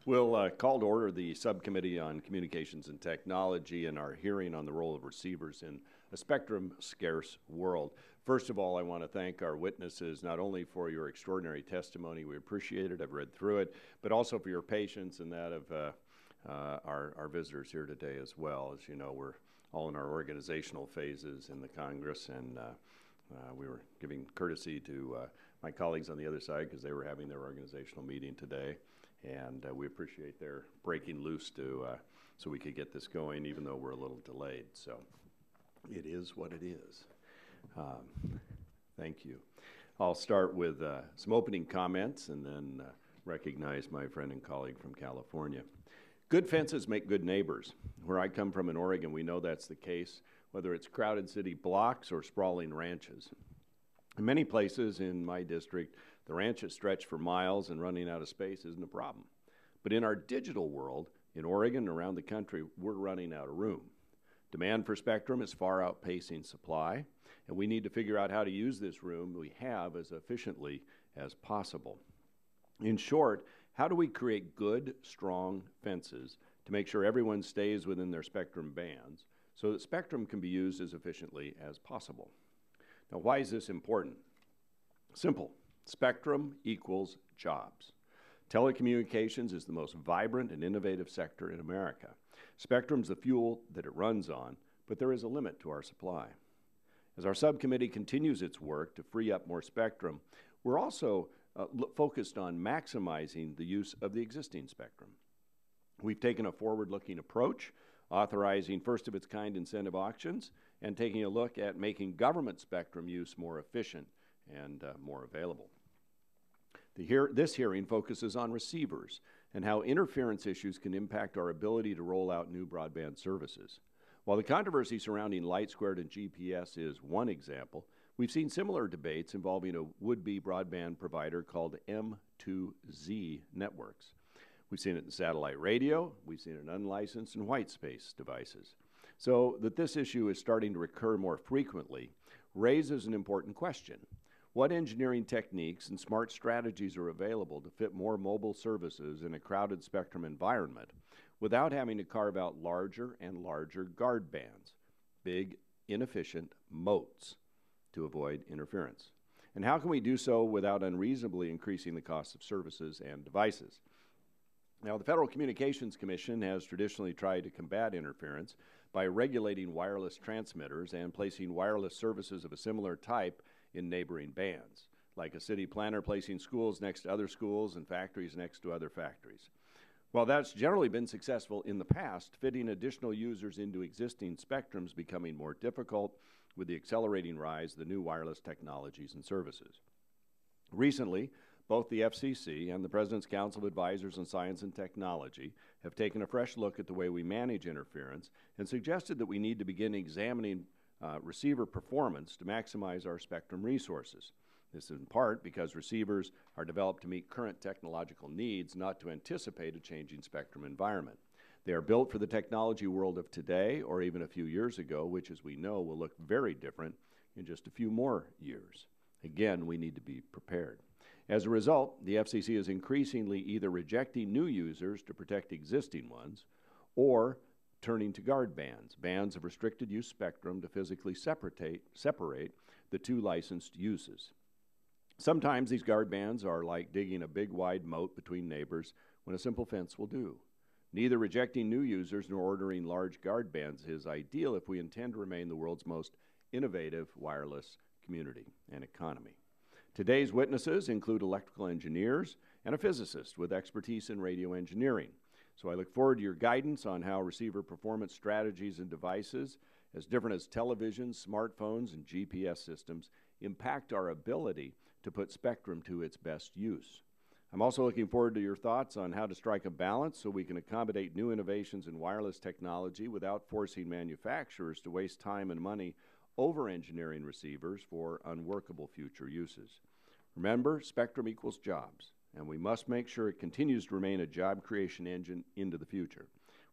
We'll call to order the Subcommittee on Communications and Technology and our hearing on the role of receivers in a spectrum-scarce world. First of all, I want to thank our witnesses not only for your extraordinary testimony, we appreciate it, I've read through it, but also for your patience and that of our visitors here today as well. As you know, we're all in our organizational phases in the Congress, and we were giving courtesy to my colleagues on the other side because they were having their organizational meeting today. And we appreciate their breaking loose so we could get this going, even though we're a little delayed. So it is what it is. Thank you. I'll start with some opening comments and then recognize my friend and colleague from California. Good fences make good neighbors. Where I come from in Oregon, we know that's the case, whether it's crowded city blocks or sprawling ranches. In many places in my district, the ranches stretch for miles and running out of space isn't a problem. But in our digital world, in Oregon and around the country, we're running out of room. Demand for spectrum is far outpacing supply, and we need to figure out how to use this room we have as efficiently as possible. In short, how do we create good, strong fences to make sure everyone stays within their spectrum bands so that spectrum can be used as efficiently as possible? Now, why is this important? Simple. Spectrum equals jobs. Telecommunications is the most vibrant and innovative sector in America. Spectrum's the fuel that it runs on, but there is a limit to our supply. As our subcommittee continues its work to free up more spectrum, we're also focused on maximizing the use of the existing spectrum. We've taken a forward-looking approach, authorizing first-of-its-kind incentive auctions, and taking a look at making government spectrum use more efficient and more available. This hearing focuses on receivers and how interference issues can impact our ability to roll out new broadband services. While the controversy surrounding LightSquared and GPS is one example, we've seen similar debates involving a would-be broadband provider called M2Z Networks. We've seen it in satellite radio, we've seen it in unlicensed and white space devices. So that this issue is starting to recur more frequently raises an important question. What engineering techniques and smart strategies are available to fit more mobile services in a crowded spectrum environment without having to carve out larger and larger guard bands, big, inefficient moats to avoid interference? And how can we do so without unreasonably increasing the cost of services and devices? Now, the Federal Communications Commission has traditionally tried to combat interference by regulating wireless transmitters and placing wireless services of a similar type in neighboring bands, like a city planner placing schools next to other schools and factories next to other factories. While that's generally been successful in the past, fitting additional users into existing spectrums becoming more difficult with the accelerating rise of the new wireless technologies and services. Recently, both the FCC and the President's Council of Advisors on Science and Technology have taken a fresh look at the way we manage interference and suggested that we need to begin examining receiver performance to maximize our spectrum resources. This is in part because receivers are developed to meet current technological needs, not to anticipate a changing spectrum environment. They are built for the technology world of today or even a few years ago, which, as we know, will look very different in just a few more years. Again, we need to be prepared. As a result, the FCC is increasingly either rejecting new users to protect existing ones or turning to guard bands, bands of restricted use spectrum to physically separate the two licensed uses. Sometimes these guard bands are like digging a big wide moat between neighbors when a simple fence will do. Neither rejecting new users nor ordering large guard bands is ideal if we intend to remain the world's most innovative wireless community and economy. Today's witnesses include electrical engineers and a physicist with expertise in radio engineering. So I look forward to your guidance on how receiver performance strategies and devices, as different as televisions, smartphones, and GPS systems, impact our ability to put spectrum to its best use. I'm also looking forward to your thoughts on how to strike a balance so we can accommodate new innovations in wireless technology without forcing manufacturers to waste time and money over-engineering receivers for unworkable future uses. Remember, spectrum equals jobs, and we must make sure it continues to remain a job creation engine into the future.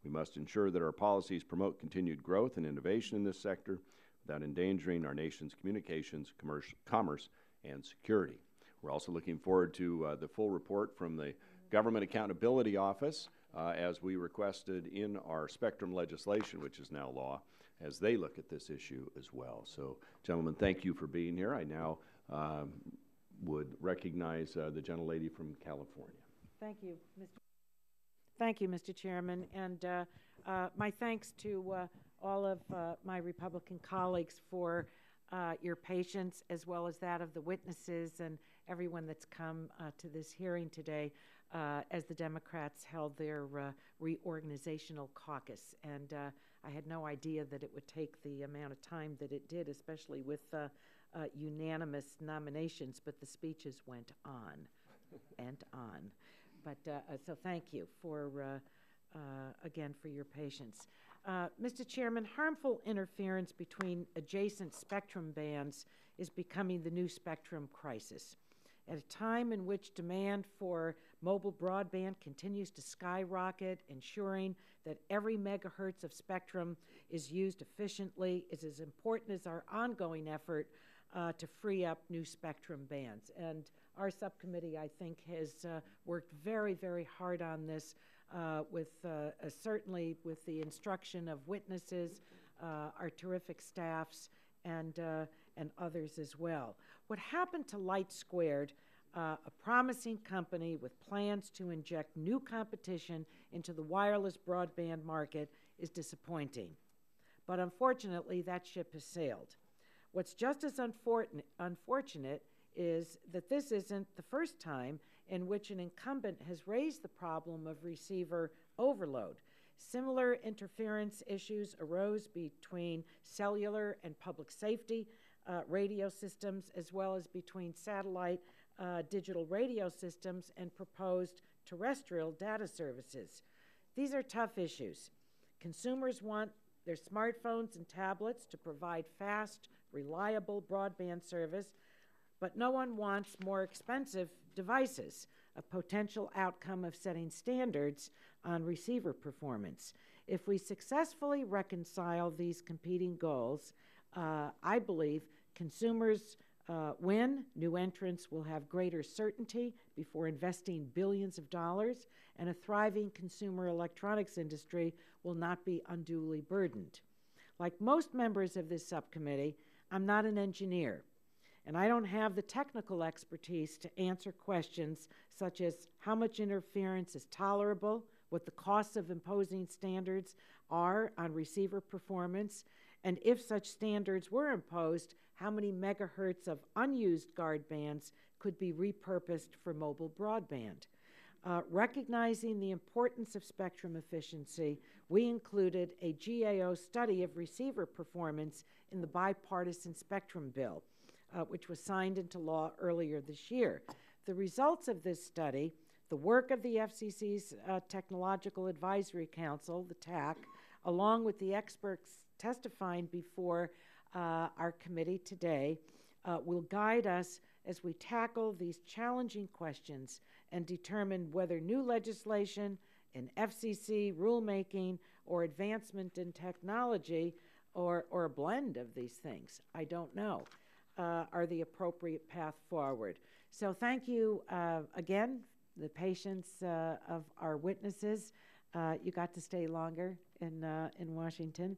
We must ensure that our policies promote continued growth and innovation in this sector without endangering our nation's communications, commerce, and security. We're also looking forward to the full report from the Government Accountability Office, as we requested in our spectrum legislation, which is now law, as they look at this issue as well. So, gentlemen, thank you for being here. I now would recognize the gentlelady from California. Thank you, Mr. Chairman, and my thanks to all of my Republican colleagues for your patience, as well as that of the witnesses and everyone that's come to this hearing today as the Democrats held their reorganizational caucus. And I had no idea that it would take the amount of time that it did, especially with unanimous nominations, but the speeches went on and on. But so thank you for, again, for your patience. Mr. Chairman, harmful interference between adjacent spectrum bands is becoming the new spectrum crisis. At a time in which demand for mobile broadband continues to skyrocket, ensuring that every megahertz of spectrum is used efficiently is as important as our ongoing effort to free up new spectrum bands. And our subcommittee, I think, has worked very, very hard on this certainly with the instruction of witnesses, our terrific staffs, and others as well. What happened to Light Squared, a promising company with plans to inject new competition into the wireless broadband market, is disappointing. But unfortunately, that ship has sailed. What's just as unfortunate is that this isn't the first time in which an incumbent has raised the problem of receiver overload. Similar interference issues arose between cellular and public safety radio systems, as well as between satellite digital radio systems and proposed terrestrial data services. These are tough issues. Consumers want their smartphones and tablets to provide fast, reliable broadband service, but no one wants more expensive devices, a potential outcome of setting standards on receiver performance. If we successfully reconcile these competing goals, I believe consumers win, new entrants will have greater certainty before investing billions of dollars, and a thriving consumer electronics industry will not be unduly burdened. Like most members of this subcommittee, I'm not an engineer, and I don't have the technical expertise to answer questions such as how much interference is tolerable, what the costs of imposing standards are on receiver performance, and if such standards were imposed, how many megahertz of unused guard bands could be repurposed for mobile broadband. Recognizing the importance of spectrum efficiency, we included a GAO study of receiver performance in the bipartisan spectrum bill, which was signed into law earlier this year. The results of this study, the work of the FCC's Technological Advisory Council, the TAC, along with the experts testifying before our committee today, will guide us as we tackle these challenging questions and determine whether new legislation, an FCC rulemaking, or advancement in technology, or a blend of these things, I don't know, are the appropriate path forward. So thank you again, the patience of our witnesses. You got to stay longer in Washington.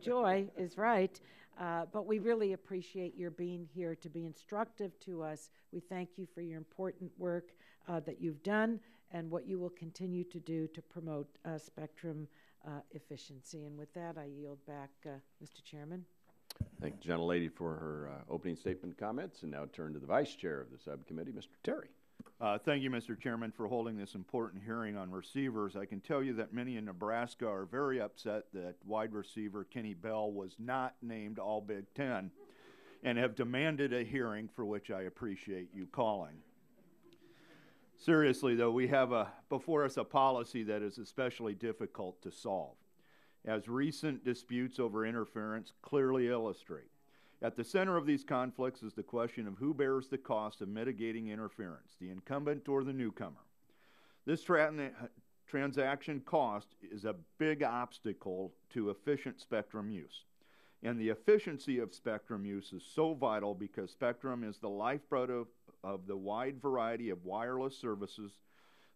Joy is right. But we really appreciate your being here to be instructive to us. We thank you for your important work that you've done and what you will continue to do to promote spectrum efficiency. And with that, I yield back, Mr. Chairman. Thank the gentlelady for her opening statement comments, and now turn to the Vice Chair of the subcommittee, Mr. Terry. Thank you, Mr. Chairman, for holding this important hearing on receivers. I can tell you that many in Nebraska are very upset that wide receiver Kenny Bell was not named All Big Ten and have demanded a hearing, for which I appreciate you calling. Seriously, though, we have before us a policy that is especially difficult to solve, as recent disputes over interference clearly illustrate. At the center of these conflicts is the question of who bears the cost of mitigating interference, the incumbent or the newcomer. This transaction cost is a big obstacle to efficient spectrum use. And the efficiency of spectrum use is so vital because spectrum is the lifeblood of the wide variety of wireless services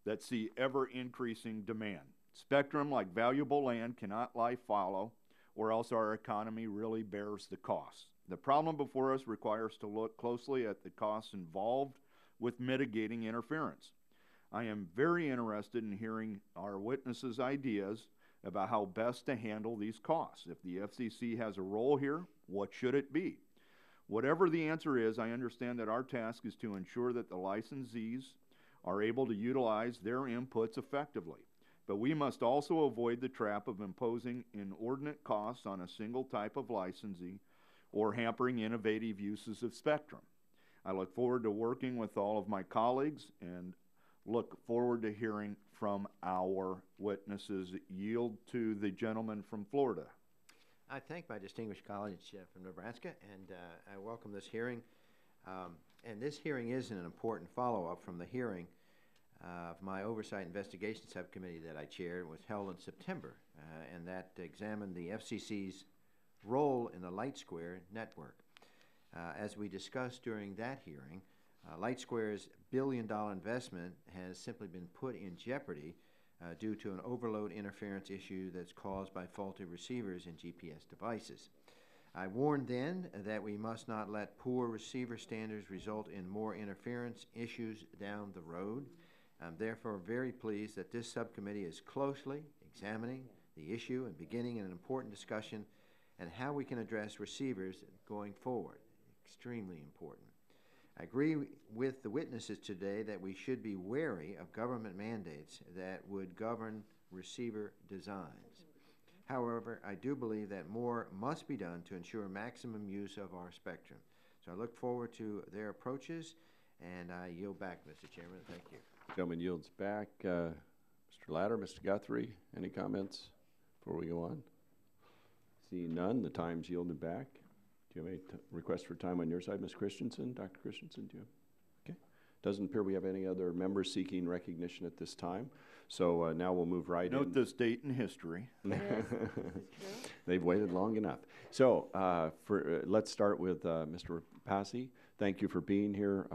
that see ever-increasing demand. Spectrum, like valuable land, cannot lie fallow, or else our economy really bears the cost. The problem before us requires to look closely at the costs involved with mitigating interference. I am very interested in hearing our witnesses' ideas about how best to handle these costs. If the FCC has a role here, what should it be? Whatever the answer is, I understand that our task is to ensure that the licensees are able to utilize their inputs effectively. But we must also avoid the trap of imposing inordinate costs on a single type of licensee or hampering innovative uses of spectrum. I look forward to working with all of my colleagues and look forward to hearing from our witnesses. Yield to the gentleman from Florida. I thank my distinguished colleague from Nebraska, and I welcome this hearing. And this hearing is an important follow-up from the hearing of my Oversight Investigation Subcommittee that I chaired. It was held in September, and that examined the FCC's role in the LightSquare network. As we discussed during that hearing, LightSquare's billion-dollar investment has simply been put in jeopardy due to an overload interference issue that's caused by faulty receivers in GPS devices. I warned then that we must not let poor receiver standards result in more interference issues down the road. I'm therefore very pleased that this subcommittee is closely examining the issue and beginning an important discussion on how we can address receivers going forward. Extremely important. I agree with the witnesses today that we should be wary of government mandates that would govern receiver designs. However, I do believe that more must be done to ensure maximum use of our spectrum. So I look forward to their approaches, and I yield back, Mr. Chairman. Thank you. Gentleman yields back. Mr. Latter, Mr. Guthrie, any comments before we go on? Seeing none, the time's yielded back. Do you have any requests for time on your side, Ms. Christensen? Dr. Christensen, do you have? Okay. Doesn't appear we have any other members seeking recognition at this time. So now we'll move right in. Note this date in history. Yes, They've waited long enough. So let's start with Mr. Passy. Thank you for being here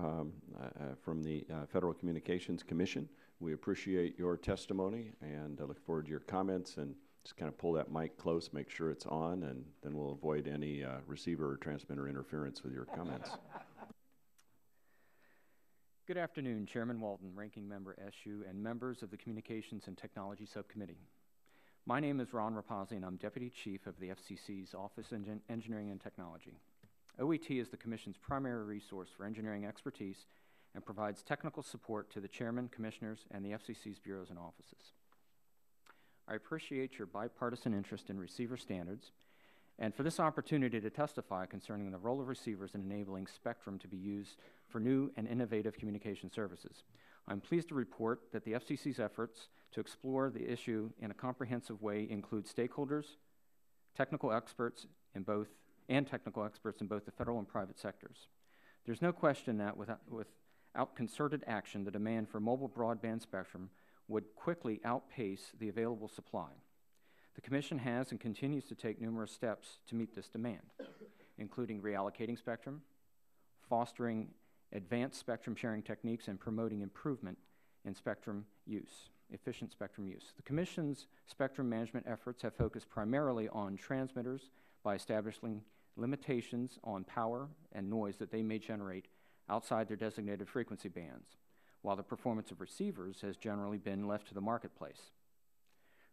from the Federal Communications Commission. We appreciate your testimony, and I look forward to your comments. And just kind of pull that mic close, make sure it's on, and then we'll avoid any receiver or transmitter interference with your comments. Good afternoon, Chairman Walton, Ranking Member Eshu, and members of the Communications and Technology Subcommittee. My name is Ron Rapazzi, and I'm Deputy Chief of the FCC's Office of Engineering and Technology. OET is the Commission's primary resource for engineering expertise and provides technical support to the Chairman, Commissioners, and the FCC's bureaus and offices. I appreciate your bipartisan interest in receiver standards and for this opportunity to testify concerning the role of receivers in enabling spectrum to be used for new and innovative communication services. I'm pleased to report that the FCC's efforts to explore the issue in a comprehensive way include stakeholders, technical experts in both the federal and private sectors. There's no question that without concerted action, the demand for mobile broadband spectrum would quickly outpace the available supply. The Commission has and continues to take numerous steps to meet this demand, including reallocating spectrum, fostering advanced spectrum sharing techniques, and promoting improvement in spectrum use, efficient spectrum use. The Commission's spectrum management efforts have focused primarily on transmitters by establishing limitations on power and noise that they may generate outside their designated frequency bands, while the performance of receivers has generally been left to the marketplace.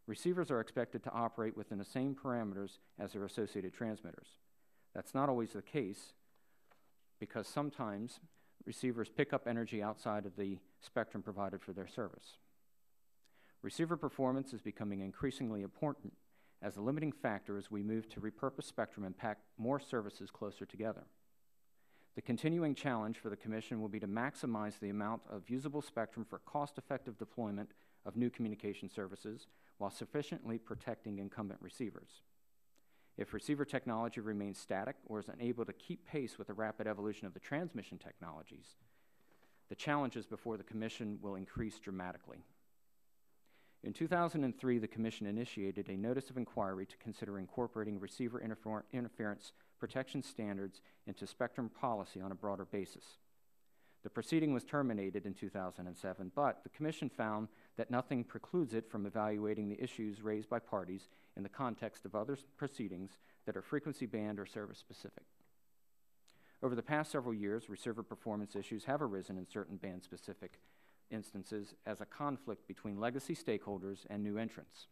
Receivers are expected to operate within the same parameters as their associated transmitters. That's not always the case because sometimes receivers pick up energy outside of the spectrum provided for their service. Receiver performance is becoming increasingly important as a limiting factor as we move to repurpose spectrum and pack more services closer together. The continuing challenge for the Commission will be to maximize the amount of usable spectrum for cost-effective deployment of new communication services while sufficiently protecting incumbent receivers. If receiver technology remains static or is unable to keep pace with the rapid evolution of the transmission technologies, the challenges before the Commission will increase dramatically. In 2003, the Commission initiated a notice of inquiry to consider incorporating receiver interference protection standards into spectrum policy on a broader basis. The proceeding was terminated in 2007, but the Commission found that nothing precludes it from evaluating the issues raised by parties in the context of other proceedings that are frequency band or service specific. Over the past several years, receiver performance issues have arisen in certain band specific instances as a conflict between legacy stakeholders and new entrants.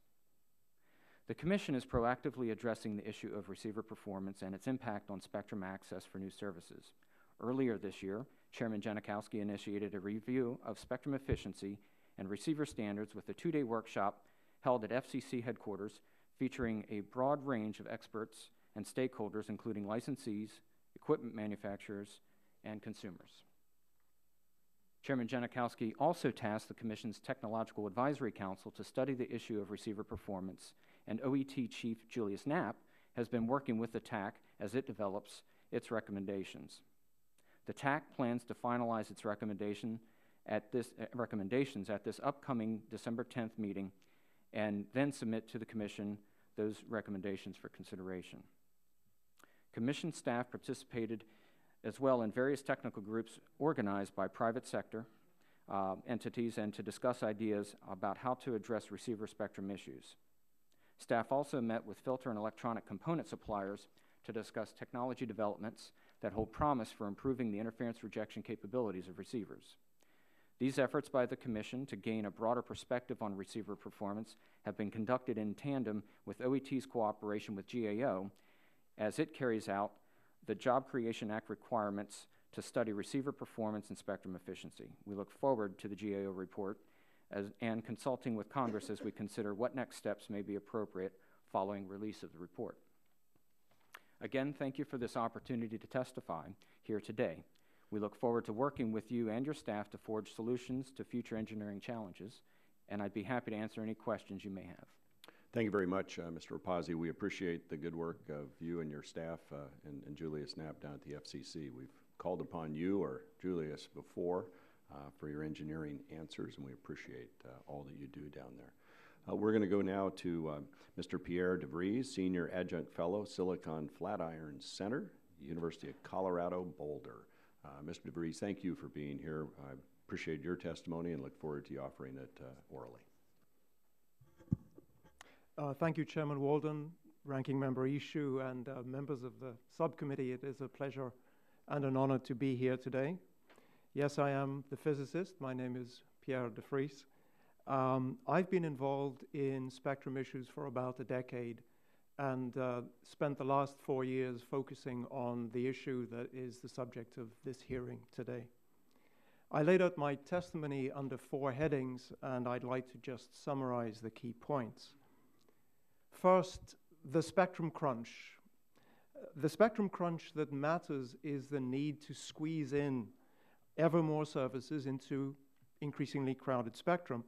The Commission is proactively addressing the issue of receiver performance and its impact on spectrum access for new services. Earlier this year, Chairman Janikowski initiated a review of spectrum efficiency and receiver standards with a two-day workshop held at FCC headquarters featuring a broad range of experts and stakeholders, including licensees, equipment manufacturers, and consumers. Chairman Janikowski also tasked the Commission's Technological Advisory Council to study the issue of receiver performance, and OET Chief Julius Knapp has been working with the TAC as it develops its recommendations. The TAC plans to finalize its recommendations at this upcoming December 10th meeting and then submit to the Commission those recommendations for consideration. Commission staff participated as well in various technical groups organized by private sector entities and to discuss ideas about how to address receiver spectrum issues. Staff also met with filter and electronic component suppliers to discuss technology developments that hold promise for improving the interference rejection capabilities of receivers. These efforts by the Commission to gain a broader perspective on receiver performance have been conducted in tandem with OET's cooperation with GAO as it carries out the Job Creation Act requirements to study receiver performance and spectrum efficiency. We look forward to the GAO report and consulting with Congress as we consider what next steps may be appropriate following release of the report. Again, thank you for this opportunity to testify here today. We look forward to working with you and your staff to forge solutions to future engineering challenges, and I'd be happy to answer any questions you may have. Thank you very much, Mr. Rapazzi. We appreciate the good work of you and your staff and Julius Knapp down at the FCC. We've called upon you or Julius before for your engineering answers, and we appreciate all that you do down there. We're going to go now to Mr. Pierre DeVries, Senior Adjunct Fellow, Silicon Flatiron Center, University of Colorado, Boulder. Mr. DeVries, thank you for being here. I appreciate your testimony and look forward to you offering it orally. Thank you, Chairman Walden, Ranking Member Ishu, and members of the subcommittee. It is a pleasure and an honor to be here today. Yes, I am the physicist. My name is Pierre DeVries. I've been involved in spectrum issues for about a decade and spent the last 4 years focusing on the issue that is the subject of this hearing today. I laid out my testimony under 4 headings, and I'd like to just summarize the key points. First, the spectrum crunch. The spectrum crunch that matters is the need to squeeze in ever more services into increasingly crowded spectrum,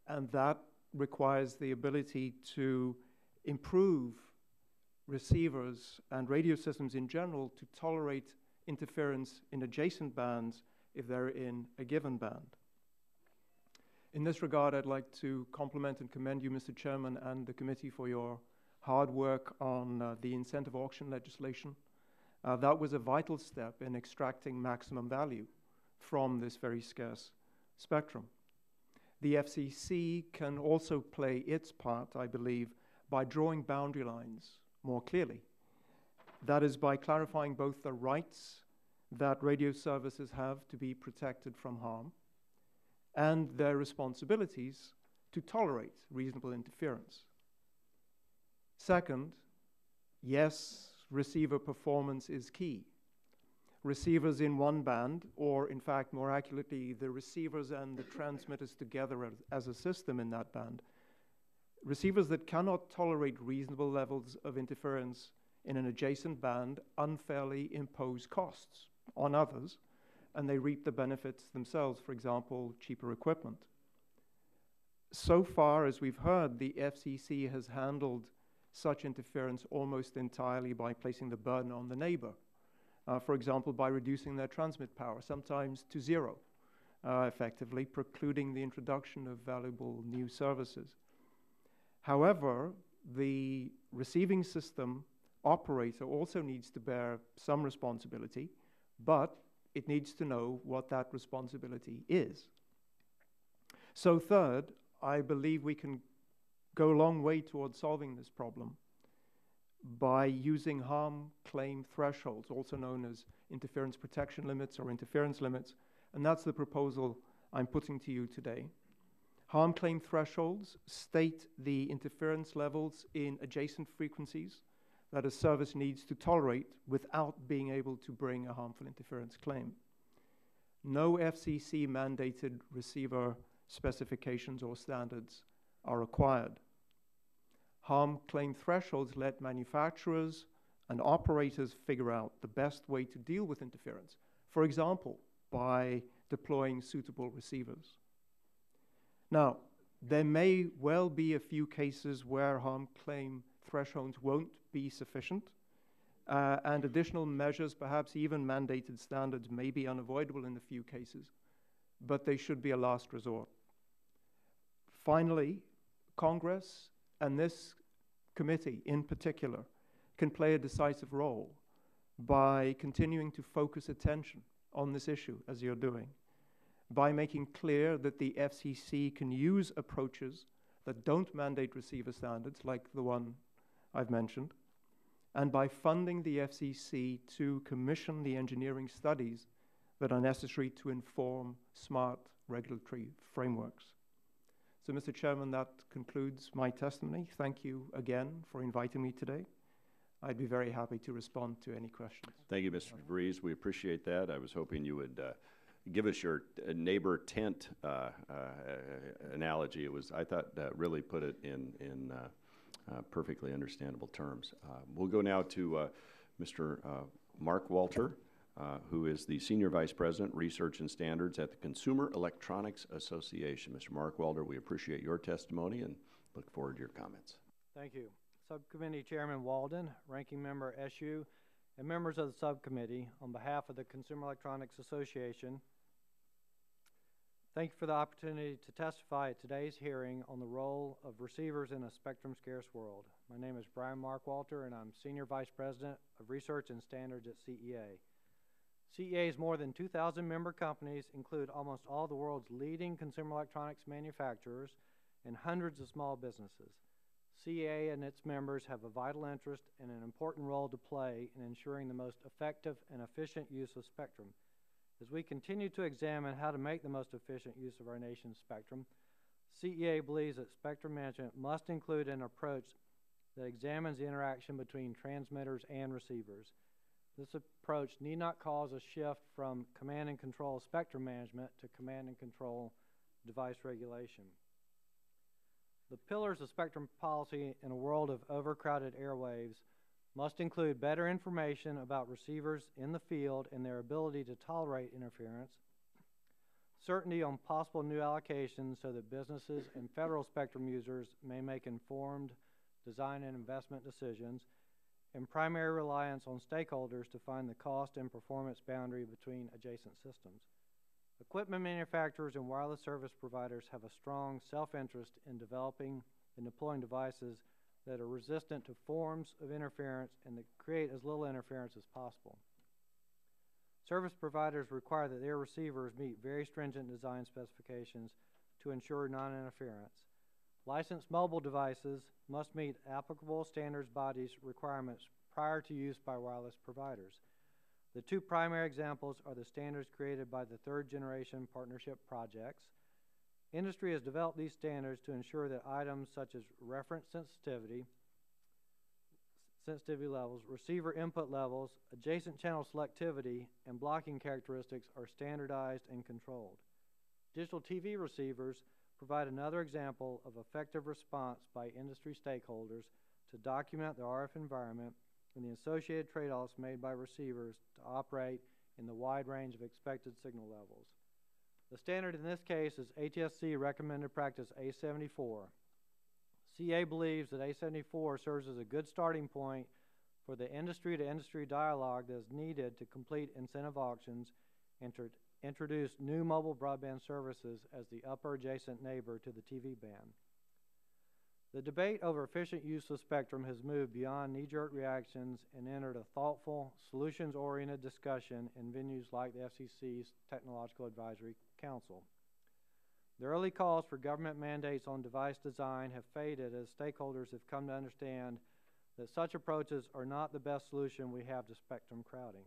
and that requires the ability to improve receivers and radio systems in general to tolerate interference in adjacent bands if they're in a given band. In this regard, I'd like to compliment and commend you, Mr. Chairman, and the committee for your hard work on the incentive auction legislation. That was a vital step in extracting maximum value from this very scarce spectrum. The FCC can also play its part, I believe, by drawing boundary lines more clearly. That is by clarifying both the rights that radio services have to be protected from harm and their responsibilities to tolerate reasonable interference. Second, yes, receiver performance is key. Receivers in one band, or in fact, more accurately, the receivers and the transmitters together as a system in that band, receivers that cannot tolerate reasonable levels of interference in an adjacent band unfairly impose costs on others, and they reap the benefits themselves, for example, cheaper equipment. So far, as we've heard, the FCC has handled such interference almost entirely by placing the burden on the neighbor. For example, by reducing their transmit power, sometimes to zero, effectively precluding the introduction of valuable new services. However, the receiving system operator also needs to bear some responsibility, but it needs to know what that responsibility is. So third, I believe we can go a long way towards solving this problem by using harm claim thresholds, also known as interference protection limits or interference limits, and that's the proposal I'm putting to you today. Harm claim thresholds state the interference levels in adjacent frequencies that a service needs to tolerate without being able to bring a harmful interference claim. No FCC mandated receiver specifications or standards are required. Harm claim thresholds let manufacturers and operators figure out the best way to deal with interference, for example, by deploying suitable receivers. Now, there may well be a few cases where harm claim thresholds won't be sufficient, and additional measures, perhaps even mandated standards, may be unavoidable in a few cases, but they should be a last resort. Finally, Congress and this committee in particular can play a decisive role by continuing to focus attention on this issue, as you're doing, by making clear that the FCC can use approaches that don't mandate receiver standards, like the one I've mentioned, and by funding the FCC to commission the engineering studies that are necessary to inform smart regulatory frameworks. So, Mr. Chairman, that concludes my testimony. Thank you again for inviting me today. I'd be very happy to respond to any questions. Thank you, Mr. DeVries. We appreciate that. I was hoping you would give us your neighbor tent analogy. I thought really put it in perfectly understandable terms. We'll go now to Mr. Mark Walter, who is the Senior Vice President, Research and Standards at the Consumer Electronics Association. Mr. Mark Walter, we appreciate your testimony and look forward to your comments. Thank you. Subcommittee Chairman Walden, Ranking Member Eshoo, and members of the subcommittee, on behalf of the Consumer Electronics Association, thank you for the opportunity to testify at today's hearing on the role of receivers in a spectrum-scarce world. My name is Brian Mark Walter, and I'm Senior Vice President of Research and Standards at CEA. CEA's more than 2,000 member companies include almost all the world's leading consumer electronics manufacturers and hundreds of small businesses. CEA and its members have a vital interest and an important role to play in ensuring the most effective and efficient use of spectrum. As we continue to examine how to make the most efficient use of our nation's spectrum, CEA believes that spectrum management must include an approach that examines the interaction between transmitters and receivers. This approach need not cause a shift from command and control spectrum management to command and control device regulation. The pillars of spectrum policy in a world of overcrowded airwaves must include better information about receivers in the field and their ability to tolerate interference, certainty on possible new allocations so that businesses and federal spectrum users may make informed design and investment decisions, and primary reliance on stakeholders to find the cost and performance boundary between adjacent systems. Equipment manufacturers and wireless service providers have a strong self-interest in developing and deploying devices that are resistant to forms of interference and that create as little interference as possible. Service providers require that their receivers meet very stringent design specifications to ensure non-interference. Licensed mobile devices must meet applicable standards bodies requirements prior to use by wireless providers. The two primary examples are the standards created by the third-generation partnership projects. Industry has developed these standards to ensure that items such as reference sensitivity levels, receiver input levels, adjacent channel selectivity, and blocking characteristics are standardized and controlled. Digital TV receivers provide another example of effective response by industry stakeholders to document the RF environment and the associated trade-offs made by receivers to operate in the wide range of expected signal levels. The standard in this case is HSC Recommended Practice A74. CA believes that A74 serves as a good starting point for the industry-to-industry dialogue that is needed to complete incentive auctions and to introduce new mobile broadband services as the upper adjacent neighbor to the TV band. The debate over efficient use of spectrum has moved beyond knee-jerk reactions and entered a thoughtful, solutions-oriented discussion in venues like the FCC's Technological Advisory Council. The early calls for government mandates on device design have faded as stakeholders have come to understand that such approaches are not the best solution we have to spectrum crowding.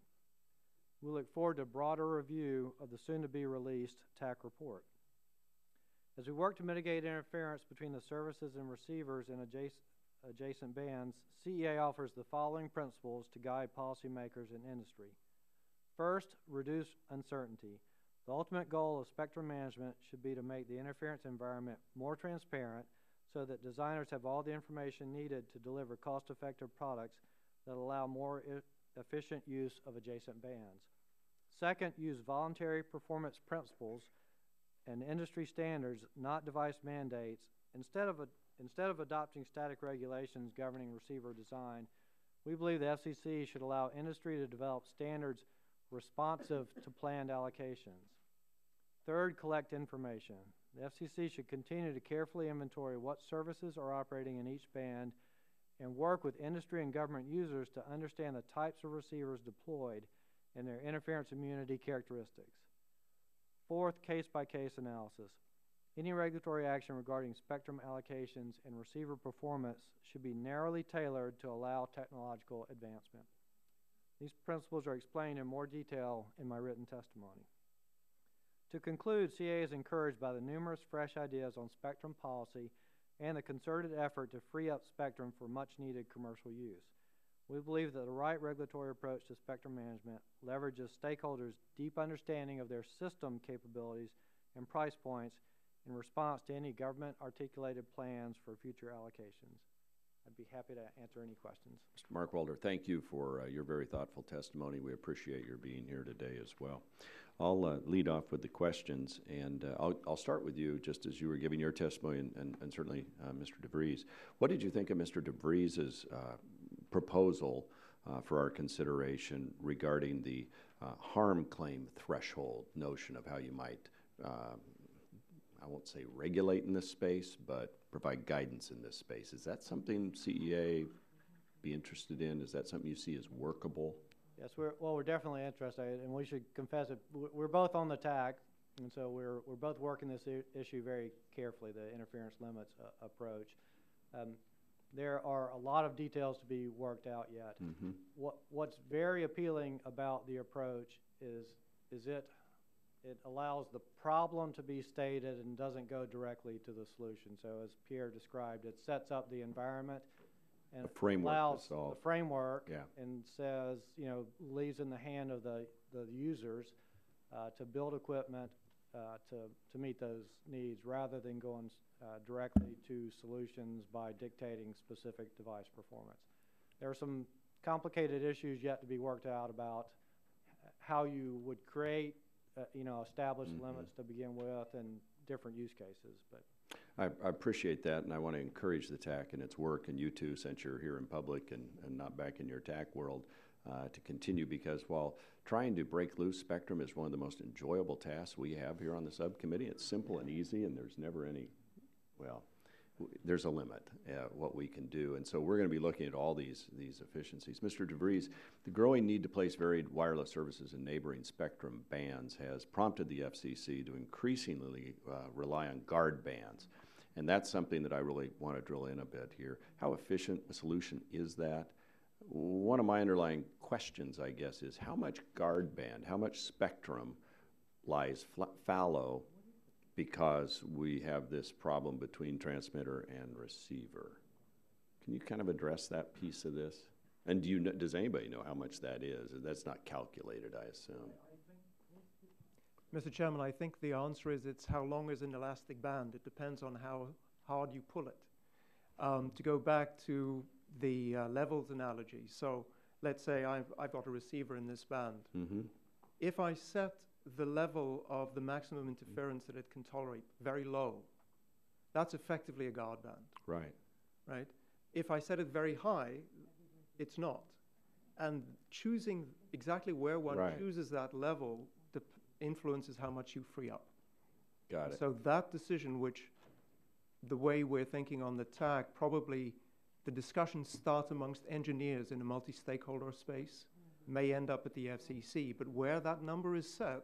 We look forward to a broader review of the soon-to-be-released TAC report. As we work to mitigate interference between the services and receivers in adjacent bands, CEA offers the following principles to guide policymakers and industry. First, reduce uncertainty. The ultimate goal of spectrum management should be to make the interference environment more transparent so that designers have all the information needed to deliver cost-effective products that allow more efficient use of adjacent bands. Second, use voluntary performance principles and industry standards, not device mandates. Instead of adopting static regulations governing receiver design, we believe the FCC should allow industry to develop standards responsive to planned allocations. Third, collect information. The FCC should continue to carefully inventory what services are operating in each band and work with industry and government users to understand the types of receivers deployed and their interference immunity characteristics. Fourth, case-by-case analysis. Any regulatory action regarding spectrum allocations and receiver performance should be narrowly tailored to allow technological advancement. These principles are explained in more detail in my written testimony. To conclude, CEA is encouraged by the numerous fresh ideas on spectrum policy and the concerted effort to free up spectrum for much-needed commercial use. We believe that the right regulatory approach to spectrum management leverages stakeholders' deep understanding of their system capabilities and price points in response to any government-articulated plans for future allocations. I'd be happy to answer any questions. Mr. Markwalter, thank you for your very thoughtful testimony. We appreciate your being here today as well. I'll lead off with the questions, and I'll start with you just as you were giving your testimony, and certainly Mr. DeVries. What did you think of Mr. DeVries's proposal for our consideration regarding the harm claim threshold notion of how you might, I won't say regulate in this space, but provide guidance in this space? Is that something CEA be interested in? Is that something you see as workable? Yes, we're definitely interested, and we should confess it. We're both on the TAC, and so we're both working this issue very carefully, the interference limits approach. There are a lot of details to be worked out yet. Mm-hmm. What's very appealing about the approach is it allows the problem to be stated and doesn't go directly to the solution. So as Pierre described, it sets up the environment and allows the framework, and says, leaves in the hand of the users to build equipment to meet those needs rather than going directly to solutions by dictating specific device performance. There are some complicated issues yet to be worked out about how you would create, establish limits to begin with and different use cases. But I appreciate that, and I want to encourage the TAC and its work, and you too, since you're here in public and not back in your TAC world, to continue, because while trying to break loose spectrum is one of the most enjoyable tasks we have here on the subcommittee, it's simple and easy, and there's never any, there's a limit what we can do. And so we're going to be looking at all these efficiencies. Mr. DeVries, the growing need to place varied wireless services in neighboring spectrum bands has prompted the FCC to increasingly rely on guard bands. And that's something that I really want to drill in a bit here. How efficient a solution is that? One of my underlying questions, I guess, is how much guard band, how much spectrum lies fallow because we have this problem between transmitter and receiver? Can you kind of address that piece of this? And does anybody know how much that is? That's not calculated, I assume. Mr. Chairman, I think the answer is it's how long is an elastic band. It depends on how hard you pull it. To go back to the levels analogy, so let's say I've got a receiver in this band. Mm-hmm. If I set the level of the maximum interference that it can tolerate very low, that's effectively a guard band. Right? If I set it very high, it's not. And choosing exactly where one chooses that level influences how much you free up. Got it. So that decision, which the way we're thinking on the TAC, probably the discussions start amongst engineers in a multi-stakeholder space, may end up at the FCC, but where that number is set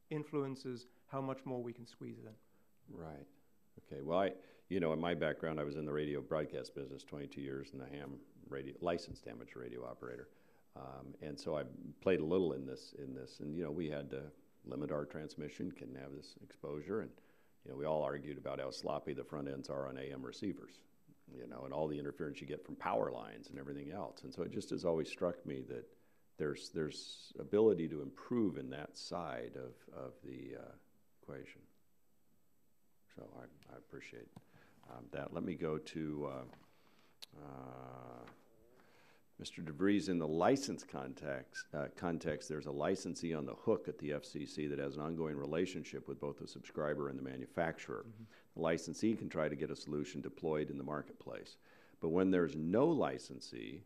influences how much more we can squeeze it in. Right. Okay. Well, in my background, I was in the radio broadcast business 22 years and a ham radio, licensed amateur radio operator. And so I played a little in this, and, we had to limit our transmission, couldn't have this exposure. And, we all argued about how sloppy the front ends are on AM receivers, and all the interference you get from power lines and everything else. And so it just has always struck me that there's ability to improve in that side of the equation. So I appreciate that. Let me go to Mr. DeVries. In the license context, there's a licensee on the hook at the FCC that has an ongoing relationship with both the subscriber and the manufacturer. Mm-hmm. The licensee can try to get a solution deployed in the marketplace. But when there's no licensee,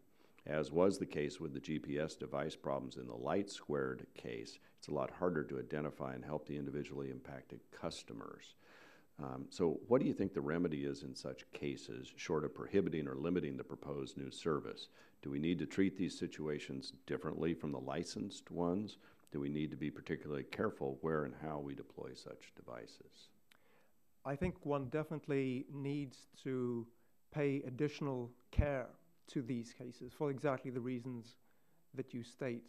as was the case with the GPS device problems in the Light Squared case, it's a lot harder to identify and help the individually impacted customers. So what do you think the remedy is in such cases, short of prohibiting or limiting the proposed new service? Do we need to treat these situations differently from the licensed ones? Do we need to be particularly careful where and how we deploy such devices? I think one definitely needs to pay additional care to these cases for exactly the reasons that you state.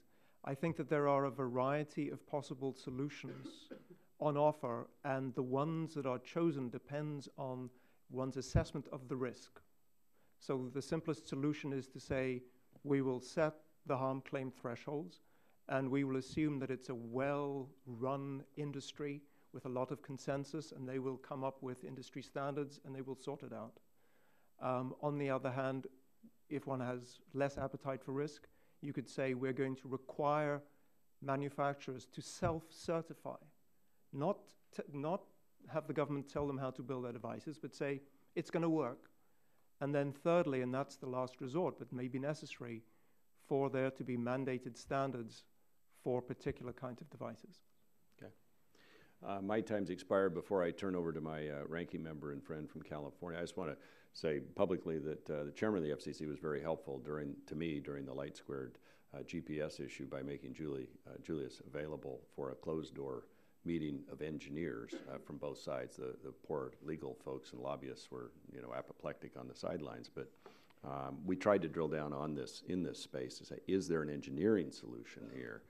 I think that there are a variety of possible solutions on offer, and the ones that are chosen depends on one's assessment of the risk. So the simplest solution is to say, we will set the harm claim thresholds, and we will assume that it's a well-run industry with a lot of consensus, and they will come up with industry standards, and they will sort it out. On the other hand, if one has less appetite for risk, you could say we're going to require manufacturers to self-certify, not have the government tell them how to build their devices, but say it's going to work. And then thirdly, and that's the last resort, but may be necessary, for there to be mandated standards for particular kinds of devices. Okay. My time's expired. Before I turn over to my ranking member and friend from California, I just want to say publicly that the chairman of the FCC was very helpful to me during the Light Squared GPS issue by making Julius available for a closed-door meeting of engineers from both sides. The poor legal folks and lobbyists were, apoplectic on the sidelines. But we tried to drill down on this in this space to say, is there an engineering solution here?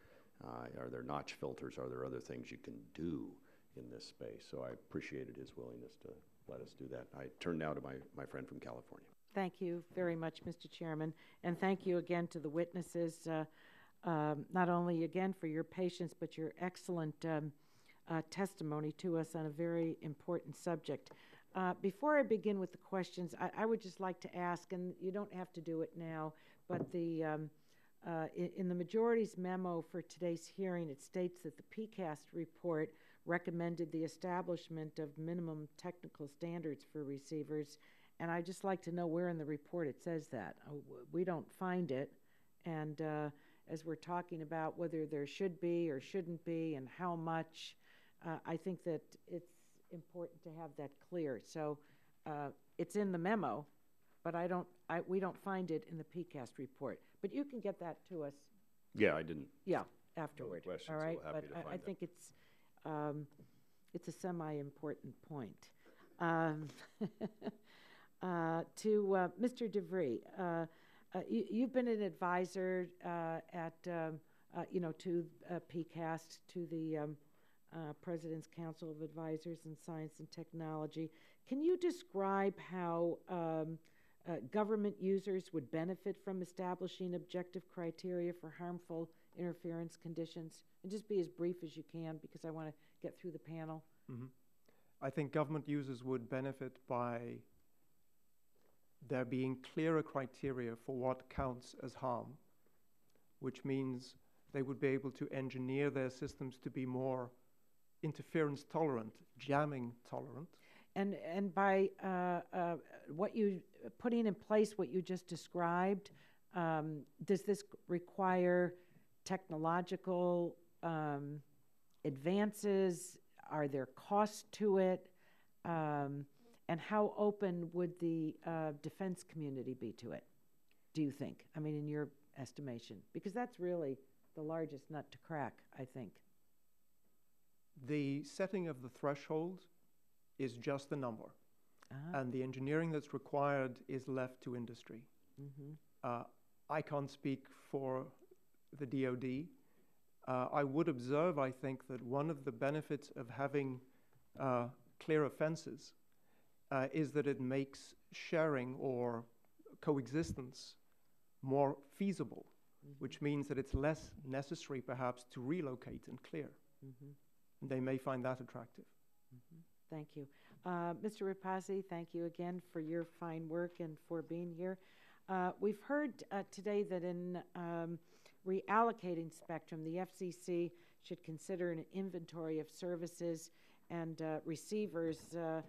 Are there notch filters? Are there other things you can do in this space? So I appreciated his willingness to let us do that. I turn now to my friend from California. Thank you very much, Mr. Chairman, and thank you again to the witnesses, not only again for your patience, but your excellent testimony to us on a very important subject. Before I begin with the questions, I would just like to ask, and you don't have to do it now, but in the majority's memo for today's hearing, it states that the PCAST report recommended the establishment of minimum technical standards for receivers, and I'd just like to know where in the report it says that. We don't find it, and as we're talking about whether there should be or shouldn't be and how much, I think that it's important to have that clear. So it's in the memo, but we don't find it in the PCAST report. But you can get that to us. Yeah, I didn't. Yeah, afterward. Questions, all right, so happy but to find I think it's a semi-important point. To Mr. DeVries, you've been an advisor to PCAST, to the President's Council of Advisors in Science and Technology. Can you describe how government users would benefit from establishing objective criteria for harmful interference conditions? And just be as brief as you can, because I want to get through the panel. Mm-hmm. I think government users would benefit by there being clearer criteria for what counts as harm, which means they would be able to engineer their systems to be more interference tolerant, jamming tolerant. And by what you putting in place what you just described, does this require technological advances? Are there costs to it? And how open would the defense community be to it, do you think? I mean, in your estimation? Because that's really the largest nut to crack, I think. The setting of the threshold is just the number. Ah. And the engineering that's required is left to industry. I can't speak for the DoD. I would observe, I think, that one of the benefits of having clear offenses is that it makes sharing or coexistence more feasible, which means that it's less necessary, perhaps, to relocate and clear. And they may find that attractive. Thank you. Mr. Rapazzi, thank you again for your fine work and for being here. We've heard today that in reallocating spectrum, the FCC should consider an inventory of services and receivers that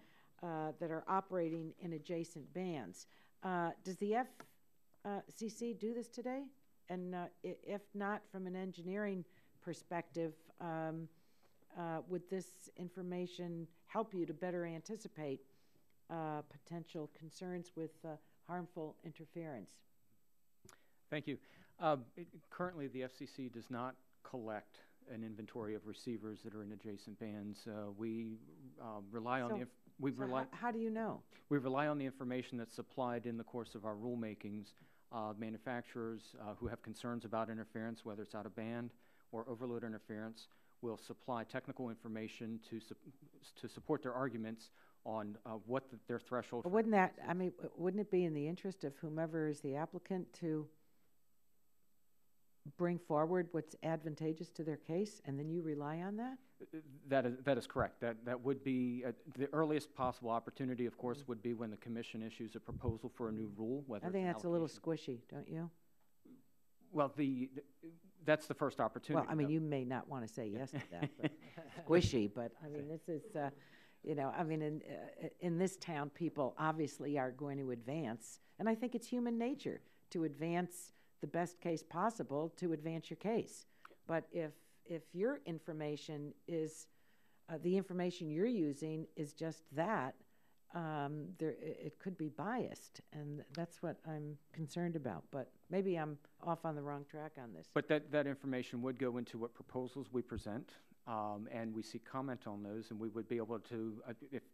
are operating in adjacent bands. Does the FCC do this today? And if not, from an engineering perspective, would this information help you to better anticipate potential concerns with harmful interference? Thank you. Currently, the FCC does not collect an inventory of receivers that are in adjacent bands. We rely on how do you know? We rely on the information that's supplied in the course of our rulemakings. Manufacturers who have concerns about interference, whether it's out of band or overload interference, will supply technical information to support their arguments on what their threshold. But wouldn't that, I mean, wouldn't it be in the interest of whomever is the applicant to bring forward what's advantageous to their case, and then you rely on that? That is correct. That would be the earliest possible opportunity, of course, would be when the commission issues a proposal for a new rule. Whether I think that's a little squishy, don't you? Well, that's the first opportunity. Well, I mean, you may not want to say yes to that, but squishy. But I mean, this is, I mean, in this town, people obviously are going to advance, and I think it's human nature to advance the best case possible to advance your case. But if your information is the information you're using is just that, it could be biased, and that's what I'm concerned about. But maybe I'm off on the wrong track on this. But that information would go into what proposals we present, and we seek comment on those, and we would be able to,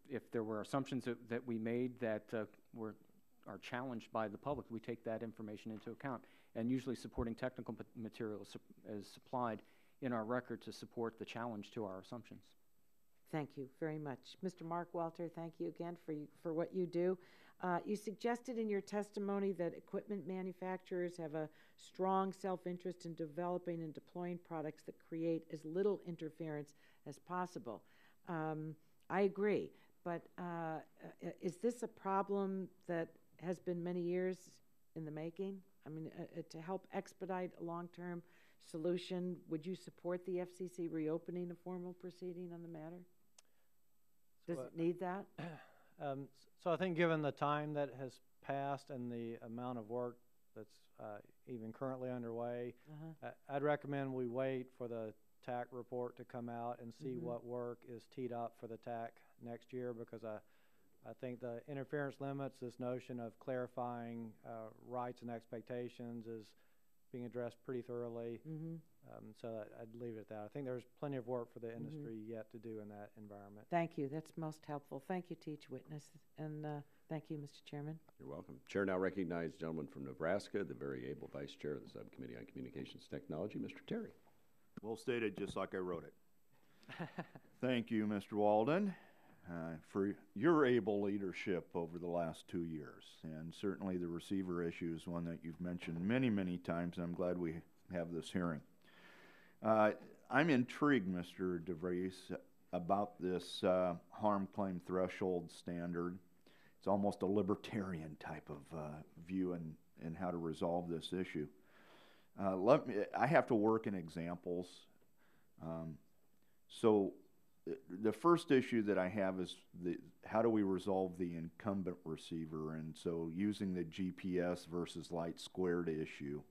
if there were assumptions that we made that are challenged by the public, we take that information into account. And usually supporting technical materials is supplied in our record to support the challenge to our assumptions. Thank you very much. Mr. Mark Walter, thank you again for what you do. You suggested in your testimony that equipment manufacturers have a strong self-interest in developing and deploying products that create as little interference as possible. I agree, but is this a problem that has been many years in the making? I mean, to help expedite a long-term solution, would you support the FCC reopening a formal proceeding on the matter? Does it need that? So I think given the time that has passed and the amount of work that's even currently underway, I'd recommend we wait for the TAC report to come out and see what work is teed up for the TAC next year, because I think the interference limits, this notion of clarifying rights and expectations, is being addressed pretty thoroughly. So I'd leave it at that. I think there's plenty of work for the industry yet to do in that environment. Thank you. That's most helpful. Thank you to each witness, and thank you, Mr. Chairman. You're welcome. Chair now recognizes the gentleman from Nebraska, the very able Vice Chair of the Subcommittee on Communications Technology, Mr. Terry. Well stated, just like I wrote it. Thank you, Mr. Walden, for your able leadership over the last 2 years. And certainly the receiver issue is one that you've mentioned many, many times, and I'm glad we have this hearing. I'm intrigued, Mr. DeVries, about this harm claim threshold standard. It's almost a libertarian type of view in how to resolve this issue. I have to work in examples. So the first issue that I have is how do we resolve the incumbent receiver? And so using the GPS versus light squared issue,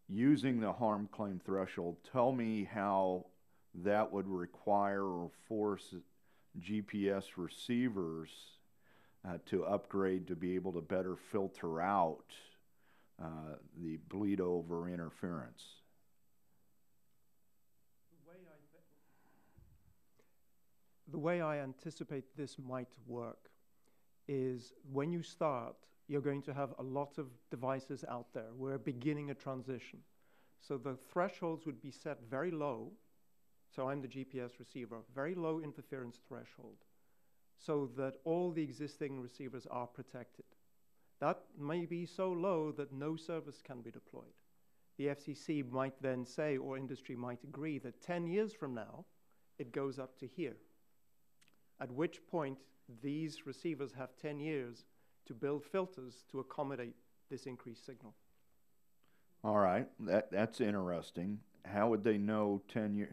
using the harm claim threshold, tell me how that would require or force GPS receivers to upgrade to be able to better filter out the bleed over interference? The way I anticipate this might work is when you start, you're going to have a lot of devices out there. We're beginning a transition. So the thresholds would be set very low. So I'm the GPS receiver, very low interference threshold, so that all the existing receivers are protected. That may be so low that no service can be deployed. The FCC might then say, or industry might agree, that 10 years from now, it goes up to here. At which point, these receivers have 10 years to build filters to accommodate this increased signal. All right, that's interesting. How would they know 10 years,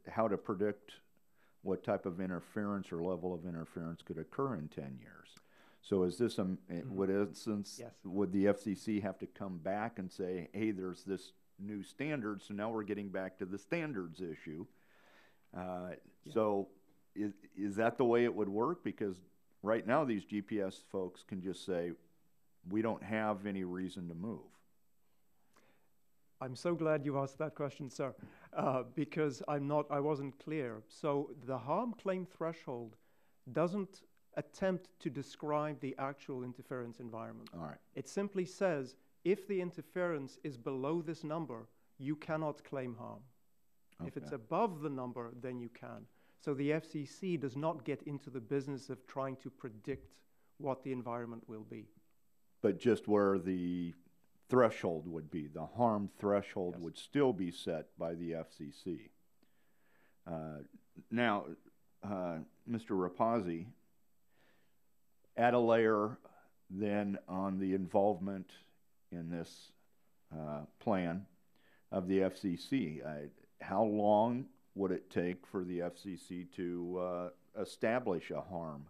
how to predict what type of interference or level of interference could occur in 10 years? So is this would instance, yes, would the FCC have to come back and say, hey, there's this new standard, so now we're getting back to the standards issue? Yeah. So is that the way it would work? Because right now these GPS folks can just say, we don't have any reason to move. I'm so glad you asked that question, sir, because I wasn't clear. So the harm claim threshold doesn't attempt to describe the actual interference environment. All right. It simply says, if the interference is below this number, you cannot claim harm. Okay. If it's above the number, then you can. So the FCC does not get into the business of trying to predict what the environment will be. But just where the threshold would be, the harm threshold, yes, would still be set by the FCC. Now, Mr. Rapazzi, add a layer then on the involvement in this plan of the FCC. How long would it take for the FCC to establish a harm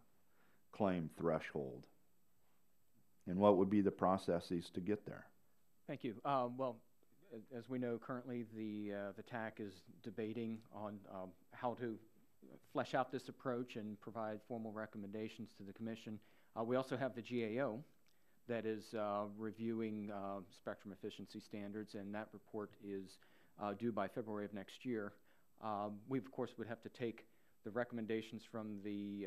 claim threshold? And what would be the processes to get there? Thank you. Well, as we know, currently the TAC is debating on how to flesh out this approach and provide formal recommendations to the Commission. We also have the GAO that is reviewing spectrum efficiency standards, and that report is due by February of next year. We, of course, would have to take the recommendations from the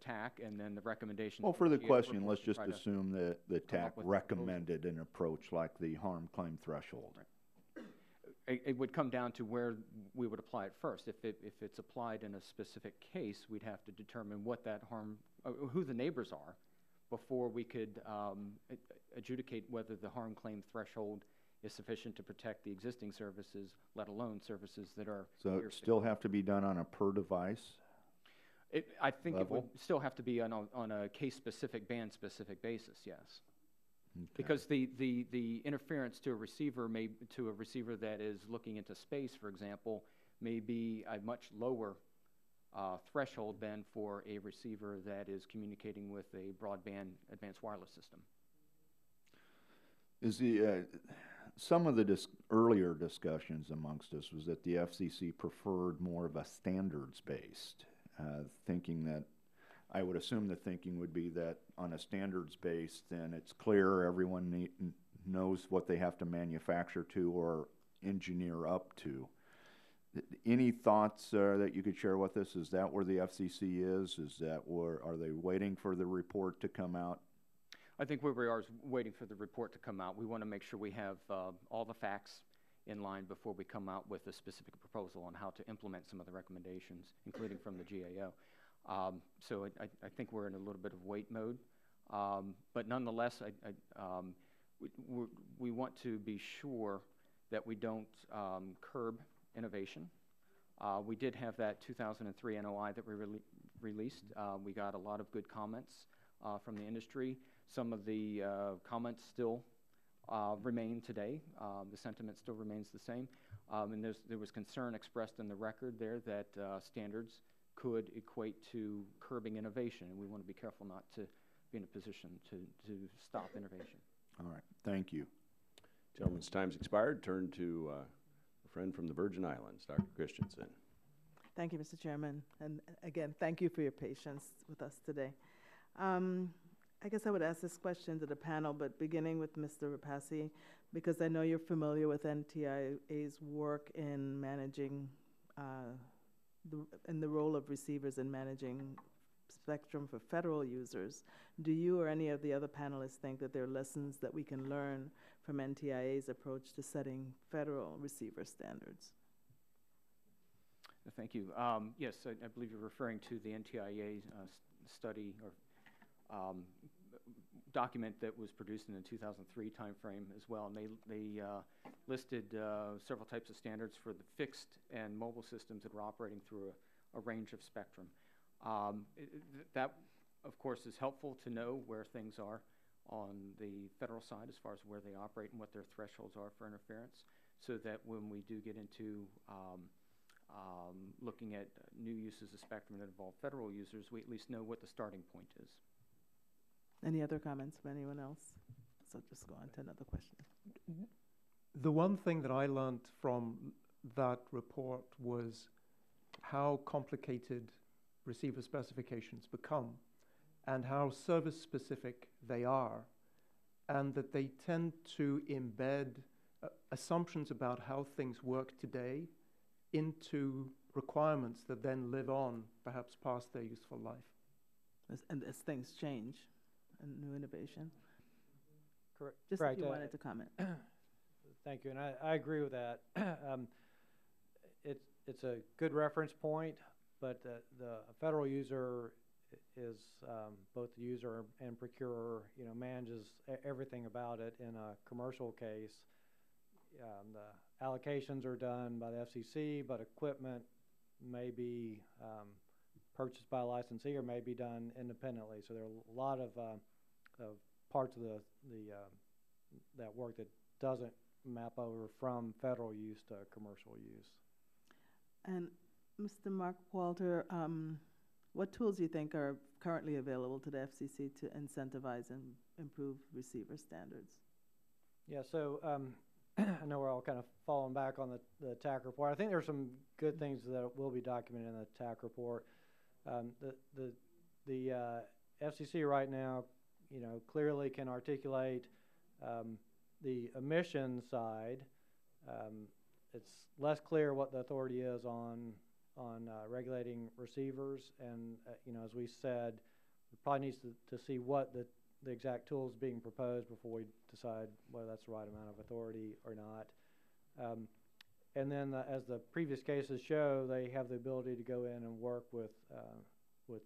TAC and then the recommendations. Well, for the question, let's just assume that the TAC recommended an approach like the harm claim threshold. Right. It would come down to where we would apply it first. If it's applied in a specific case, we'd have to determine what that harm, who the neighbors are, before we could adjudicate whether the harm claim threshold is sufficient to protect the existing services, let alone services that are. So it still have to be done on a per device? I think level? It would still have to be on a case-specific, band-specific basis, yes. Okay. Because the interference to a receiver that is looking into space, for example, may be a much lower threshold than for a receiver that is communicating with a broadband advanced wireless system. Is the some of the earlier discussions amongst us was that the FCC preferred more of a standards-based thinking. That I would assume the thinking would be that on a standards-based, then it's clear everyone knows what they have to manufacture to or engineer up to. Any thoughts that you could share with us? Is that where the FCC is? Is that where, are they waiting for the report to come out? I think where we are is waiting for the report to come out. We want to make sure we have all the facts in line before we come out with a specific proposal on how to implement some of the recommendations, including from the GAO. So I think we're in a little bit of wait mode. But nonetheless, we want to be sure that we don't curb innovation. We did have that 2003 NOI that we released. We got a lot of good comments from the industry. Some of the comments still remain today. The sentiment still remains the same. And there was concern expressed in the record there that standards could equate to curbing innovation, and we want to be careful not to be in a position to stop innovation. All right, thank you. Gentleman's time's expired. Turn to a friend from the Virgin Islands, Dr. Christensen. Thank you, Mr. Chairman. And again, thank you for your patience with us today. I guess I would ask this question to the panel, but beginning with Mr. Rapasi, because I know you're familiar with NTIA's work in managing, in the role of receivers in managing spectrum for federal users. Do you or any of the other panelists think that there are lessons that we can learn from NTIA's approach to setting federal receiver standards? Thank you. Yes, I believe you're referring to the NTIA study or document that was produced in the 2003 timeframe as well, and they listed several types of standards for the fixed and mobile systems that were operating through a range of spectrum. That, of course, is helpful to know where things are on the federal side as far as where they operate and what their thresholds are for interference, so that when we do get into looking at new uses of spectrum that involve federal users, we at least know what the starting point is. Any other comments from anyone else? So just go on to another question. The one thing that I learned from that report was how complicated receiver specifications become and how service-specific they are, and that they tend to embed assumptions about how things work today into requirements that then live on, perhaps past their useful life. And as things change and new innovation. Correct. Just Correct. if you wanted to comment. Thank you, and I agree with that. It's a good reference point, but the federal user is both the user and procurer, manages everything about it. In a commercial case, the allocations are done by the FCC, but equipment may be purchased by a licensee or may be done independently. So there are a lot of parts of that work that doesn't map over from federal use to commercial use. And Mr. Mark Walter, what tools do you think are currently available to the FCC to incentivize and improve receiver standards? Yeah, so I know we're all kind of falling back on the TAC report. I think there's some good things that will be documented in the TAC report. The FCC right now, clearly can articulate the emission side. It's less clear what the authority is on regulating receivers, and as we said, we probably needs to see what the exact tools being proposed before we decide whether that's the right amount of authority or not. And then, as the previous cases show, they have the ability to go in and work with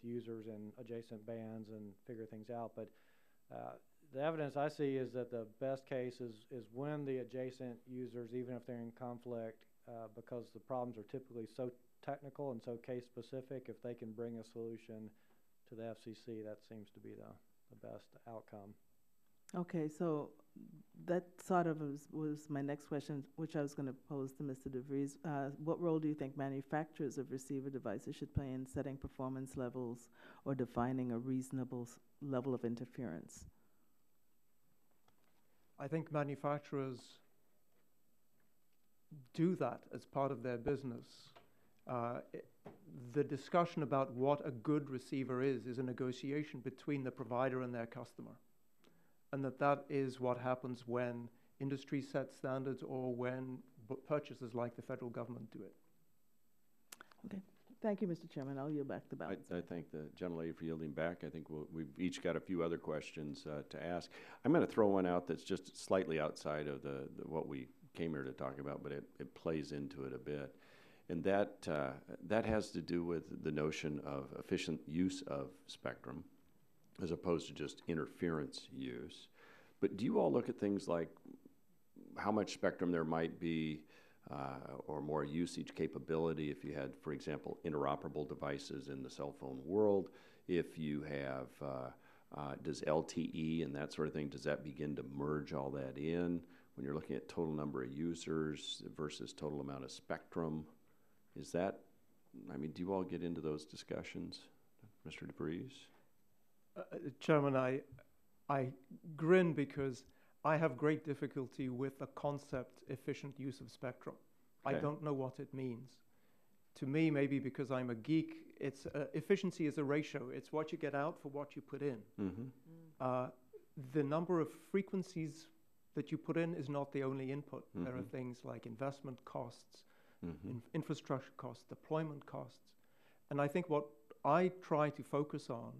users in adjacent bands and figure things out. But the evidence I see is that the best case is when the adjacent users, even if they're in conflict, because the problems are typically so technical and so case specific, if they can bring a solution to the FCC, that seems to be the best outcome. Okay, so that sort of was my next question, which I was going to pose to Mr. DeVries. What role do you think manufacturers of receiver devices should play in setting performance levels or defining a reasonable level of interference? I think manufacturers do that as part of their business. The discussion about what a good receiver is a negotiation between the provider and their customer. And that is what happens when industry sets standards or when purchasers like the federal government do it. Okay. Thank you, Mr. Chairman. I'll yield back the balance. I thank the gentlelady for yielding back. I think we've each got a few other questions to ask. I'm going to throw one out that's just slightly outside of what we came here to talk about, but it plays into it a bit. And that has to do with the notion of efficient use of spectrum as opposed to just interference use. But do you all look at things like how much spectrum there might be or more usage capability if you had, for example, interoperable devices in the cell phone world? If you have, does LTE and that sort of thing, does that begin to merge all that in when you're looking at total number of users versus total amount of spectrum? Is that, I mean, do you all get into those discussions, Mr. DeVries? Chairman, I grin because I have great difficulty with the concept efficient use of spectrum. Okay. I don't know what it means. to me, maybe because I'm a geek, it's efficiency is a ratio. It's what you get out for what you put in. The number of frequencies that you put in is not the only input. There are things like investment costs, infrastructure costs, deployment costs. And I think what I try to focus on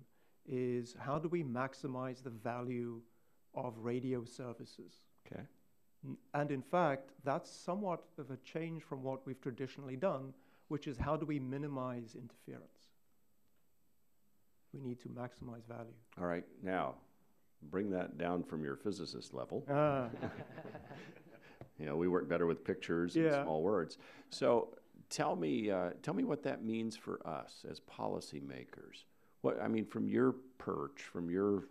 is how do we maximize the value of radio services? Okay. And in fact, that's somewhat of a change from what we've traditionally done, which is how do we minimize interference? We need to maximize value. All right. Now, bring that down from your physicist level. You know, we work better with pictures and small words. So tell me what that means for us as policymakers. What I mean, from your perch, from your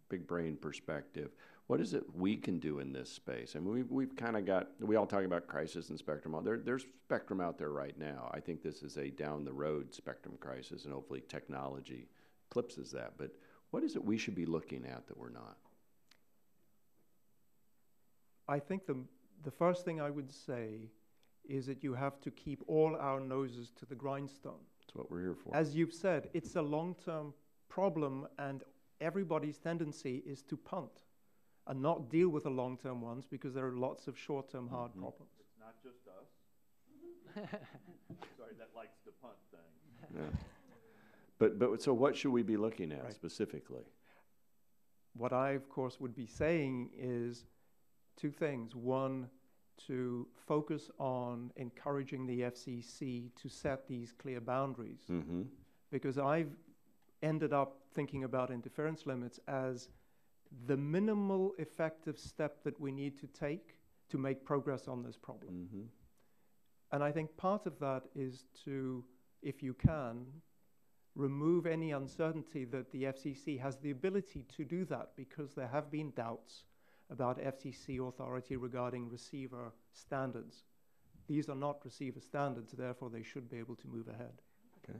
big brain perspective, what is it we can do in this space? I mean, we've kind of got, we all talk about crisis and spectrum. There's spectrum out there right now. I think this is a down the road spectrum crisis, and hopefully technology eclipses that. But what is it we should be looking at that we're not? I think the first thing I would say is that you have to keep all our noses to the grindstone. That's what we're here for. As you've said, it's a long-term problem, and everybody's tendency is to punt and not deal with the long-term ones because there are lots of short-term hard problems. It's not just us. Sorry, that likes to punt thing. Yeah. But so what should we be looking at specifically? What I, of course, would be saying is two things. One, to focus on encouraging the FCC to set these clear boundaries. Because I've ended up thinking about interference limits as the minimal effective step that we need to take to make progress on this problem. And I think part of that is to, if you can, remove any uncertainty that the FCC has the ability to do that, because there have been doubts about FCC authority regarding receiver standards. These are not receiver standards, therefore they should be able to move ahead. Okay.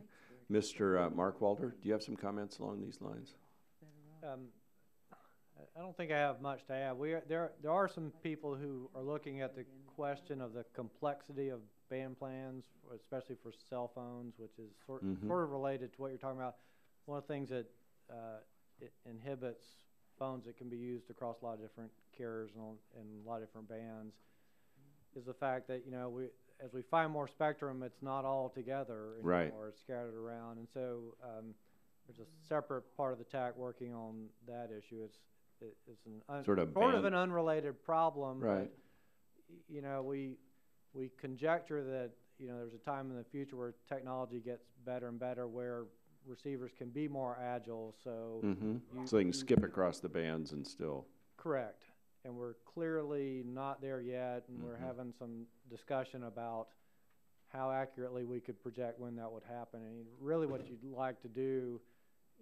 Mr. Mark Walter, do you have some comments along these lines? I don't think I have much to add. There are some people who are looking at the question of the complexity of band plans, especially for cell phones, which is sort of related to what you're talking about. One of the things that it inhibits phones that can be used across a lot of different carriers and a lot of different bands is the fact that, you know, as we find more spectrum, it's not all together anymore. It's scattered around. And so there's a separate part of the TAC working on that issue. It's sort of an unrelated problem. But, you know, we conjecture that, you know, there's a time in the future where technology gets better and better, where receivers can be more agile. So so they can skip across the bands and still. Correct. And we're clearly not there yet, and we're having some discussion about how accurately we could project when that would happen. And really what you'd like to do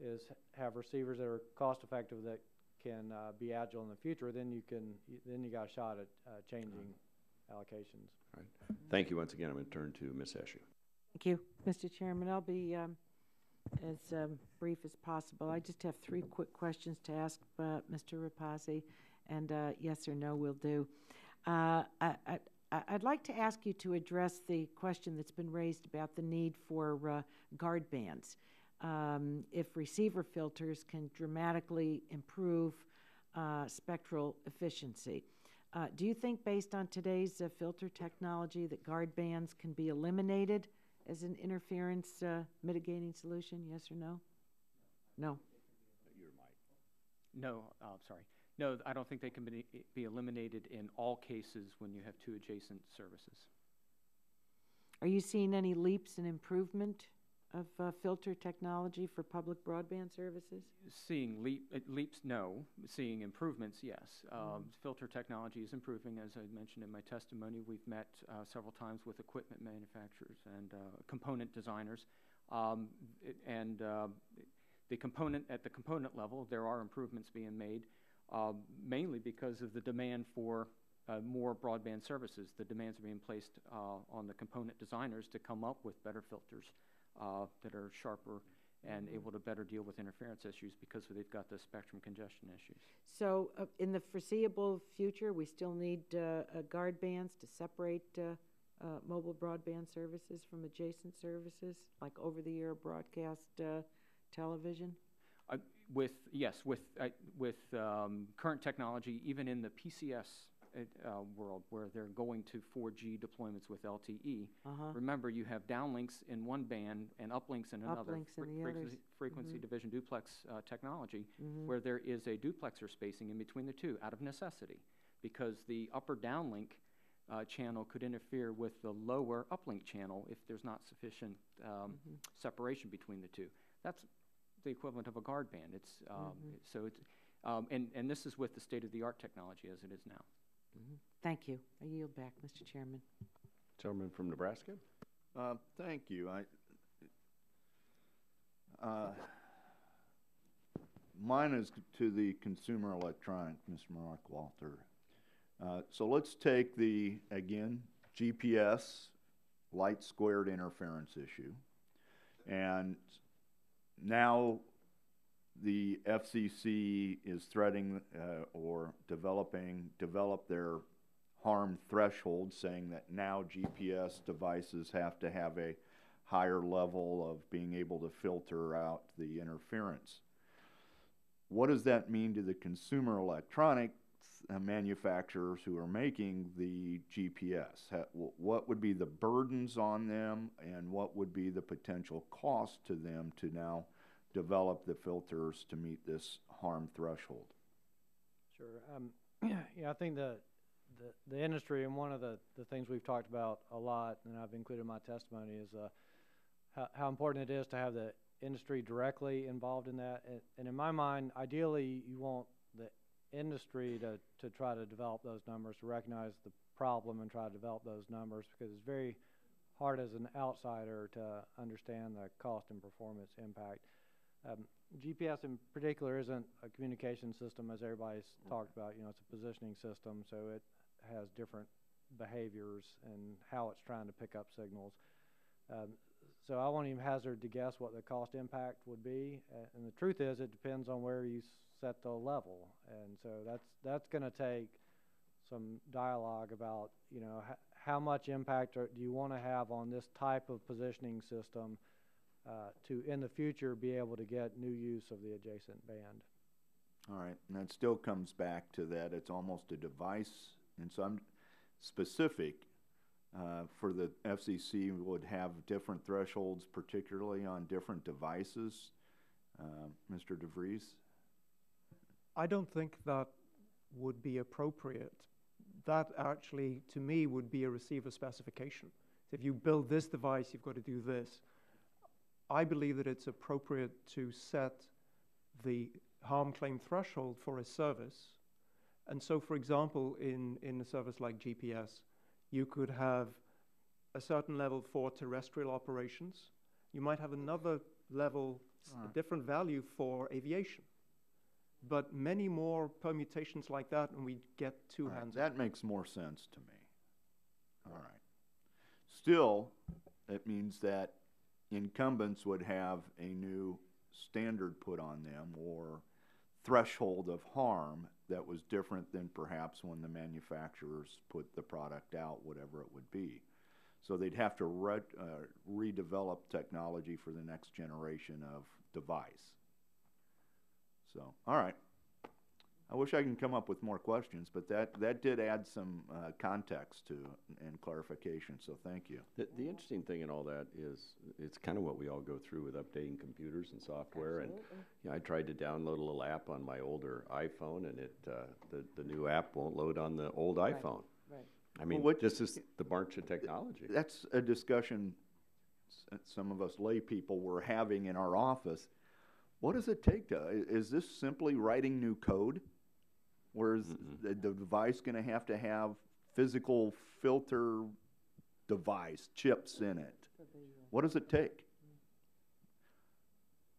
is have receivers that are cost effective that can be agile in the future. Then you got a shot at changing allocations. All right. Thank you once again. I'm going to turn to Ms. Eshu. Thank you, Mr. Chairman. I'll be as brief as possible. I just have 3 quick questions to ask Mr. Rapazzi, and yes or no will do. I'd like to ask you to address the question that's been raised about the need for guard bands. If receiver filters can dramatically improve spectral efficiency. Do you think, based on today's filter technology, that guard bands can be eliminated as an interference mitigating solution? Yes or no? No. No, sorry. No, I don't think they can be eliminated in all cases when you have 2 adjacent services. Are you seeing any leaps in improvement of filter technology for public broadband services? Seeing leaps, no. Seeing improvements, yes. Filter technology is improving. As I mentioned in my testimony, we've met several times with equipment manufacturers and component designers. At the component level, there are improvements being made, mainly because of the demand for more broadband services. The demands are being placed on the component designers to come up with better filters that are sharper and able to better deal with interference issues because they've got the spectrum congestion issues. So in the foreseeable future, we still need guard bands to separate mobile broadband services from adjacent services, like over-the-air broadcast television? With current technology, even in the PCS world, where they're going to 4G deployments with LTE, remember you have downlinks in one band and uplinks in another. Uplinks in the others. Frequency division duplex technology, where there is a duplexer spacing in between the two out of necessity, because the upper downlink channel could interfere with the lower uplink channel if there's not sufficient separation between the two. That's the equivalent of a guard band. It's so it's and this is with the state-of-the-art technology as it is now. Thank you. I yield back, Mr. Chairman. Gentleman from Nebraska. Thank you. Mine is to the consumer electronic, Mr. Mark Walter. So let's take the, again, GPS light squared interference issue. And now the FCC is threatening or develop their harm threshold, saying that now GPS devices have to have a higher level of being able to filter out the interference. What does that mean to the consumer electronics manufacturers who are making the GPS? What would be the burdens on them, and what would be the potential cost to them to now develop the filters to meet this harm threshold? Sure. Yeah, I think the industry, and one of the things we've talked about a lot, and I've included in my testimony, is how important it is to have the industry directly involved in that. And in my mind, ideally, you want the industry to try to develop those numbers, to recognize the problem and try to develop those numbers, because it's very hard as an outsider to understand the cost and performance impact. GPS in particular isn't a communication system, as everybody's talked about. You know, it's a positioning system, so it has different behaviors and how it's trying to pick up signals. So I won't even hazard to guess what the cost impact would be. And the truth is, it depends on where you set the level. And so that's going to take some dialogue about, you know, how much impact do you want to have on this type of positioning system to, in the future, be able to get new use of the adjacent band. All right, and that still comes back to that it's almost a device, and some specific for the FCC would have different thresholds, particularly on different devices. Mr. DeVries? I don't think that would be appropriate. That actually, to me, would be a receiver specification. If you build this device, you've got to do this. I believe that it's appropriate to set the harm claim threshold for a service. And so, for example, in a service like GPS, you could have a certain level for terrestrial operations. You might have another level, a different value for aviation. But many more permutations like that, and we get two hands. That makes more sense to me. All right. Still, it means that incumbents would have a new standard put on them, or threshold of harm that was different than perhaps when the manufacturers put the product out, whatever it would be. So they'd have to redevelop technology for the next generation of device. So, all right. I wish I could come up with more questions, but that did add some context to and clarification, so thank you. The interesting thing in all that is it's kind of what we all go through with updating computers and software. Absolutely. And you know, I tried to download a little app on my older iPhone, and the new app won't load on the old iPhone. Right. I mean, this is the march of technology. That's a discussion some of us lay people were having in our office. What does it take to, is this simply writing new code? Or is the device going to have physical filter device, chips in it? What does it take?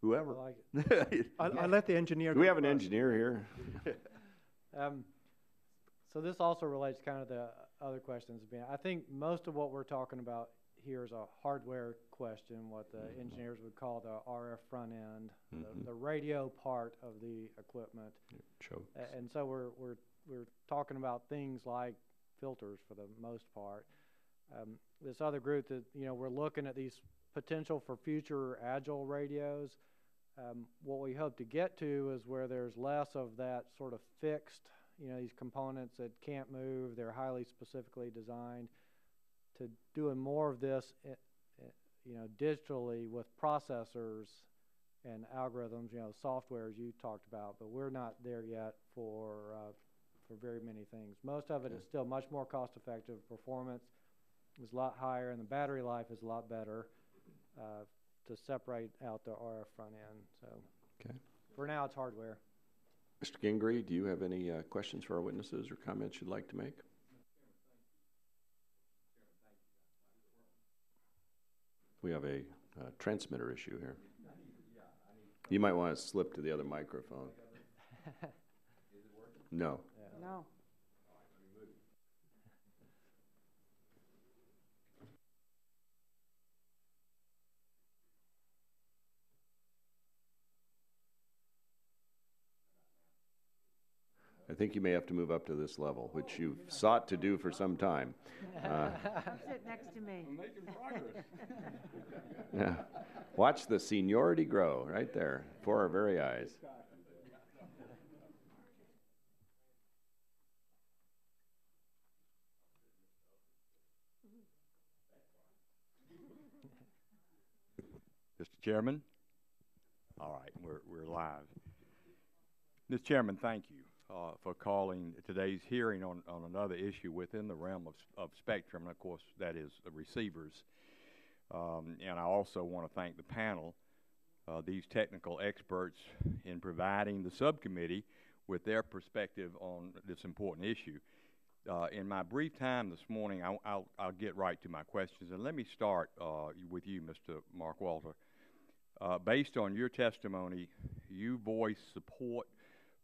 Whoever. I'll let the engineer. Do we have an engineer here? So this also relates kind of to other questions. I think most of what we're talking about here is a hardware question, what the engineers would call the RF front end, the radio part of the equipment. And so we're talking about things like filters for the most part. This other group that, we're looking at these potential for future agile radios. What we hope to get to is where there's less of that sort of fixed, these components that can't move, they're highly specifically designed, to doing more of this, digitally with processors and algorithms, software as you talked about, but we're not there yet for very many things. Most of it is still much more cost effective. Performance is a lot higher and the battery life is a lot better to separate out the RF front end. So for now it's hardware. Mr. Gingrey, do you have any questions for our witnesses or comments you'd like to make? We have a transmitter issue here. You might want to slip to the other microphone. No. No. I think you may have to move up to this level, which you've sought to do for some time. Sit next to me. I'm making progress. Yeah. Watch the seniority grow right there before our very eyes. Mr. Chairman? All right, we're live. Mr. Chairman, thank you for calling today's hearing on another issue within the realm of spectrum, and of course that is the receivers. And I also want to thank the panel, these technical experts, in providing the subcommittee with their perspective on this important issue. In my brief time this morning, I'll get right to my questions, and let me start with you, Mr. Mark Walter. Based on your testimony, you voiced support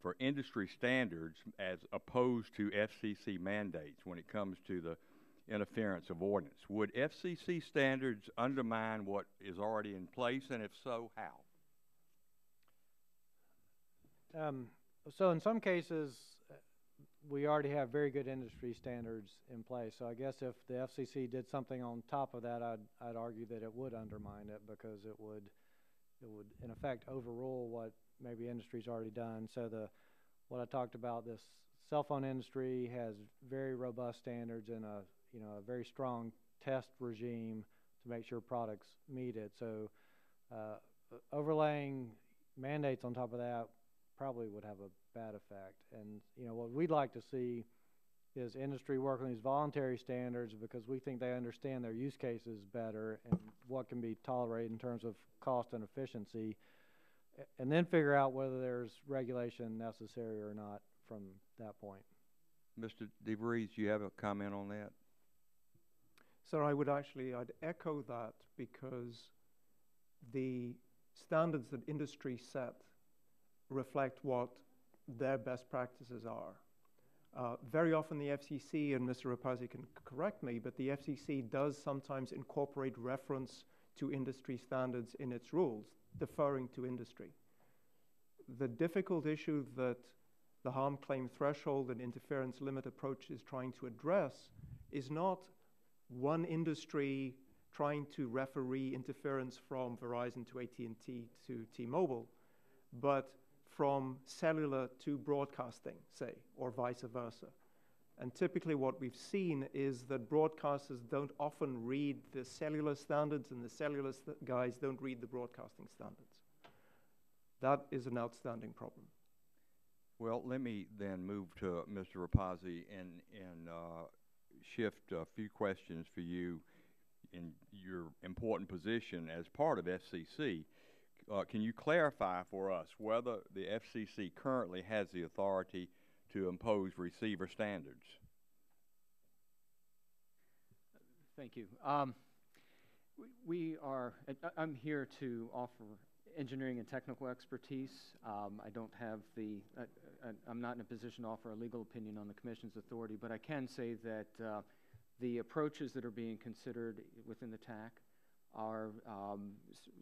for industry standards as opposed to FCC mandates when it comes to the interference avoidance. Would FCC standards undermine what is already in place, and if so, how? So in some cases, we already have very good industry standards in place. So I guess if the FCC did something on top of that, I'd argue that it would undermine it, because it would in effect overrule what maybe industry's already done. So what I talked about, this cell phone industry has very robust standards and a very strong test regime to make sure products meet it. So overlaying mandates on top of that probably would have a bad effect. And what we'd like to see is industry work on these voluntary standards, because we think they understand their use cases better and what can be tolerated in terms of cost and efficiency, and then figure out whether there's regulation necessary or not from that point. Mr. DeVries, do you have a comment on that? So I'd echo that, because the standards that industry set reflect what their best practices are. Very often the FCC, and Mr. Rapazi can correct me, but the FCC does sometimes incorporate reference to industry standards in its rules, deferring to industry. The difficult issue that the harm claim threshold and interference limit approach is trying to address is not one industry trying to referee interference from Verizon to AT&T to T-Mobile, but from cellular to broadcasting, say, or vice versa. And typically what we've seen is that broadcasters don't often read the cellular standards, and the cellular guys don't read the broadcasting standards. That is an outstanding problem. Well, let me then move to Mr. Rapazi and shift a few questions for you in your important position as part of FCC. Can you clarify for us whether the FCC currently has the authority to impose receiver standards? Thank you. I'm here to offer engineering and technical expertise. I don't have I'm not in a position to offer a legal opinion on the Commission's authority, but I can say that the approaches that are being considered within the TAC are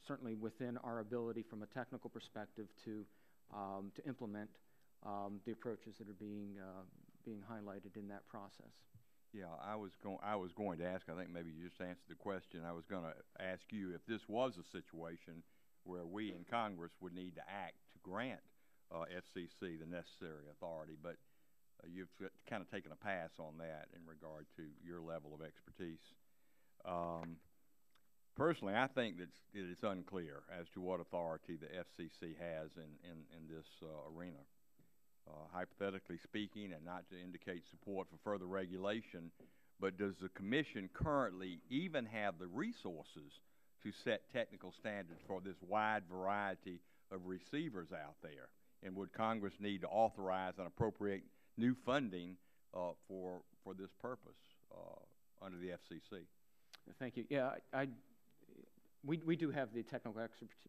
certainly within our ability from a technical perspective to implement the approaches that are being highlighted in that process. Yeah, I was going to ask, I think maybe you just answered the question. I was going to ask you if this was a situation where we in Congress would need to act to grant FCC the necessary authority, but you've kind of taken a pass on that in regard to your level of expertise. Personally, I think that it's unclear as to what authority the FCC has in this arena. Hypothetically speaking, and not to indicate support for further regulation, but does the Commission currently even have the resources to set technical standards for this wide variety of receivers out there? And would Congress need to authorize and appropriate new funding for this purpose under the FCC? Thank you. Yeah, we do have the technical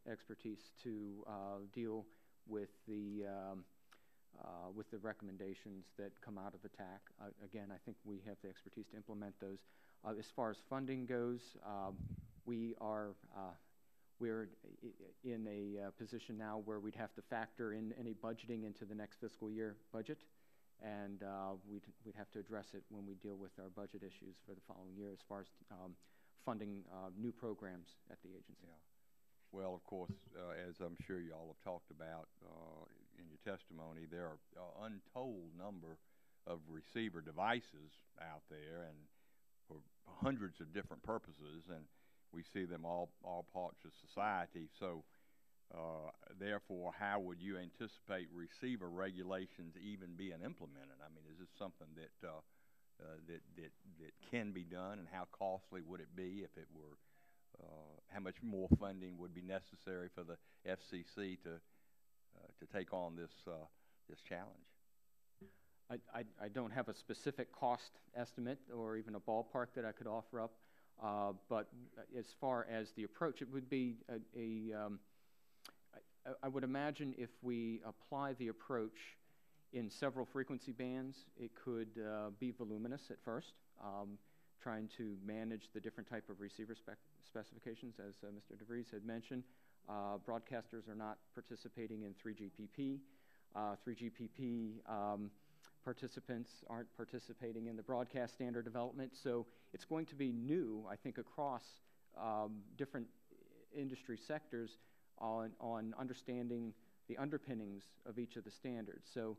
expertise to deal with the recommendations that come out of the TAC. Again, I think we have the expertise to implement those. As far as funding goes, we're in a position now where we'd have to factor in any budgeting into the next fiscal year budget, and we'd have to address it when we deal with our budget issues for the following year as far as funding new programs at the agency. Yeah. Well, of course, as I'm sure you all have talked about in your testimony, there are an untold number of receiver devices out there, and for hundreds of different purposes, and we see them all parts of society. So, therefore, how would you anticipate receiver regulations even being implemented? I mean, is this something that that can be done, and how costly would it be if it were? How much more funding would be necessary for the FCC to take on this challenge? I don't have a specific cost estimate or even a ballpark that I could offer up, but as far as the approach, it would be I would imagine if we apply the approach in several frequency bands, it could be voluminous at first, trying to manage the different type of receiver specifications, as Mr. DeVries had mentioned. Broadcasters are not participating in 3GPP. 3GPP participants aren't participating in the broadcast standard development, so it's going to be new, I think, across different industry sectors on understanding the underpinnings of each of the standards. So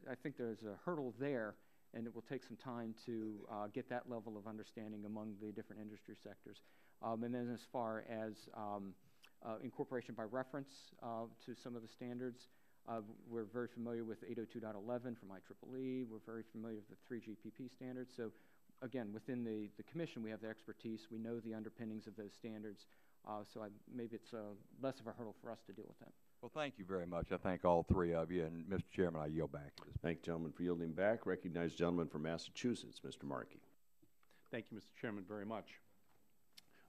I think there's a hurdle there, and it will take some time to get that level of understanding among the different industry sectors. And then as far as incorporation by reference to some of the standards, we're very familiar with 802.11 from IEEE. We're very familiar with the 3GPP standards. So again, within the Commission, we have the expertise. We know the underpinnings of those standards. So maybe it's less of a hurdle for us to deal with that. Well, thank you very much. I thank all three of you. And, Mr. Chairman, I yield back. Thank the gentleman for yielding back. Recognize the gentleman from Massachusetts, Mr. Markey. Thank you, Mr. Chairman, very much.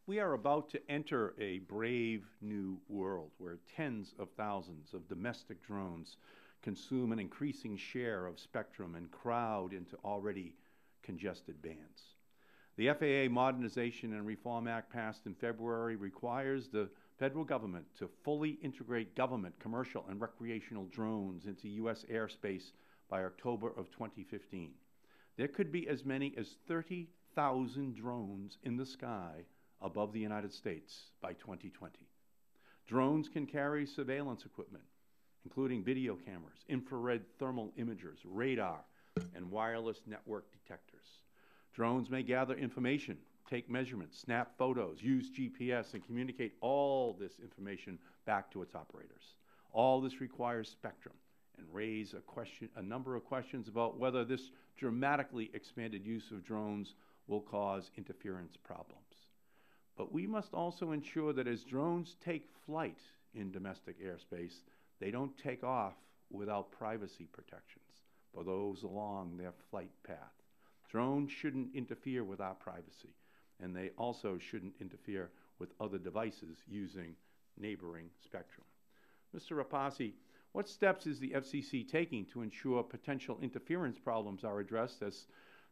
We are about to enter a brave new world where tens of thousands of domestic drones consume an increasing share of spectrum and crowd into already congested bands. The FAA Modernization and Reform Act passed in February requires the federal government to fully integrate government, commercial, and recreational drones into U.S. airspace by October of 2015. There could be as many as 30,000 drones in the sky above the United States by 2020. Drones can carry surveillance equipment, including video cameras, infrared thermal imagers, radar, and wireless network detectors. Drones may gather information, take measurements, snap photos, use GPS, and communicate all this information back to its operators. All this requires spectrum and raise a number of questions about whether this dramatically expanded use of drones will cause interference problems. But we must also ensure that as drones take flight in domestic airspace, they don't take off without privacy protections for those along their flight path. Drones shouldn't interfere with our privacy, and they also shouldn't interfere with other devices using neighboring spectrum. Mr. Rapace, what steps is the FCC taking to ensure potential interference problems are addressed as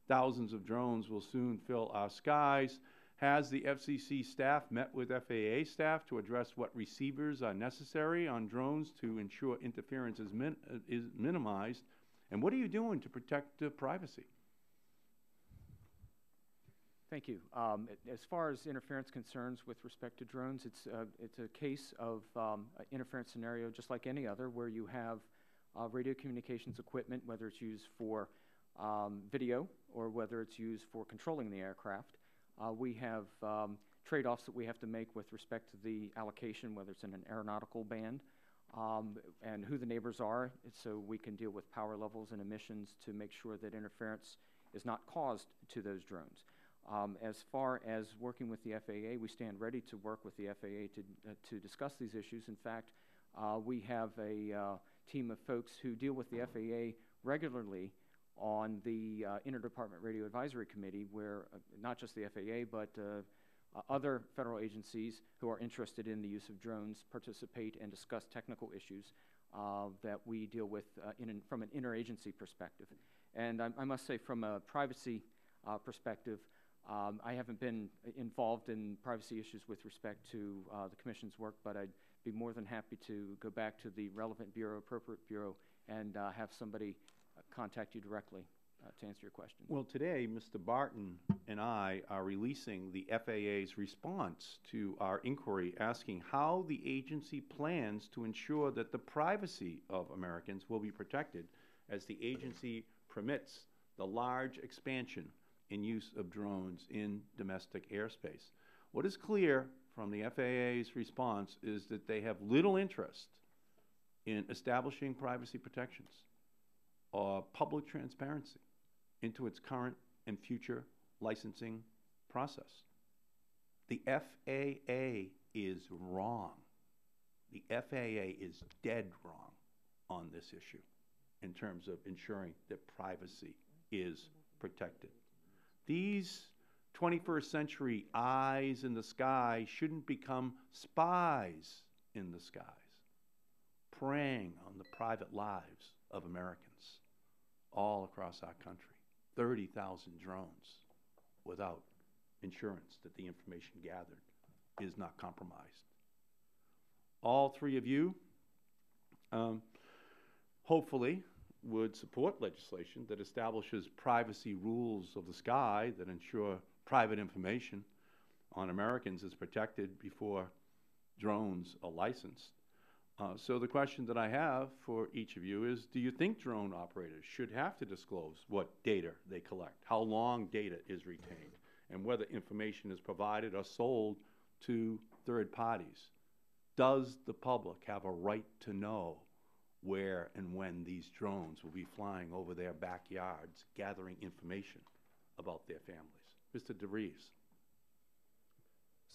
thousands of drones will soon fill our skies? Has the FCC staff met with FAA staff to address what receivers are necessary on drones to ensure interference is minimized? And what are you doing to protect privacy? Thank you. As far as interference concerns with respect to drones, it's a case of interference scenario just like any other, where you have radio communications equipment, whether it's used for video or whether it's used for controlling the aircraft. We have trade-offs that we have to make with respect to the allocation, whether it's in an aeronautical band, and who the neighbors are, so we can deal with power levels and emissions to make sure that interference is not caused to those drones. As far as working with the FAA, we stand ready to work with the FAA to discuss these issues. In fact, we have a team of folks who deal with the FAA regularly on the Interdepartment Radio Advisory Committee, where not just the FAA, but other federal agencies who are interested in the use of drones participate and discuss technical issues that we deal with from an interagency perspective. And I must say, from a privacy perspective, I haven't been involved in privacy issues with respect to the Commission's work, but I'd be more than happy to go back to the relevant bureau, appropriate bureau, and have somebody contact you directly to answer your question. Well, today, Mr. Barton and I are releasing the FAA's response to our inquiry, asking how the agency plans to ensure that the privacy of Americans will be protected as the agency permits the large expansion in use of drones in domestic airspace. What is clear from the FAA's response is that they have little interest in establishing privacy protections or public transparency into its current and future licensing process. The FAA is wrong. The FAA is dead wrong on this issue in terms of ensuring that privacy is protected. These 21st century eyes in the sky shouldn't become spies in the skies, preying on the private lives of Americans all across our country. 30,000 drones without insurance that the information gathered is not compromised. All three of you hopefully would support legislation that establishes privacy rules of the sky that ensure private information on Americans is protected before drones are licensed. So the question that I have for each of you is, do you think drone operators should have to disclose what data they collect, how long data is retained, and whether information is provided or sold to third parties? Does the public have a right to know where and when these drones will be flying over their backyards, gathering information about their families? Mr. DeVries.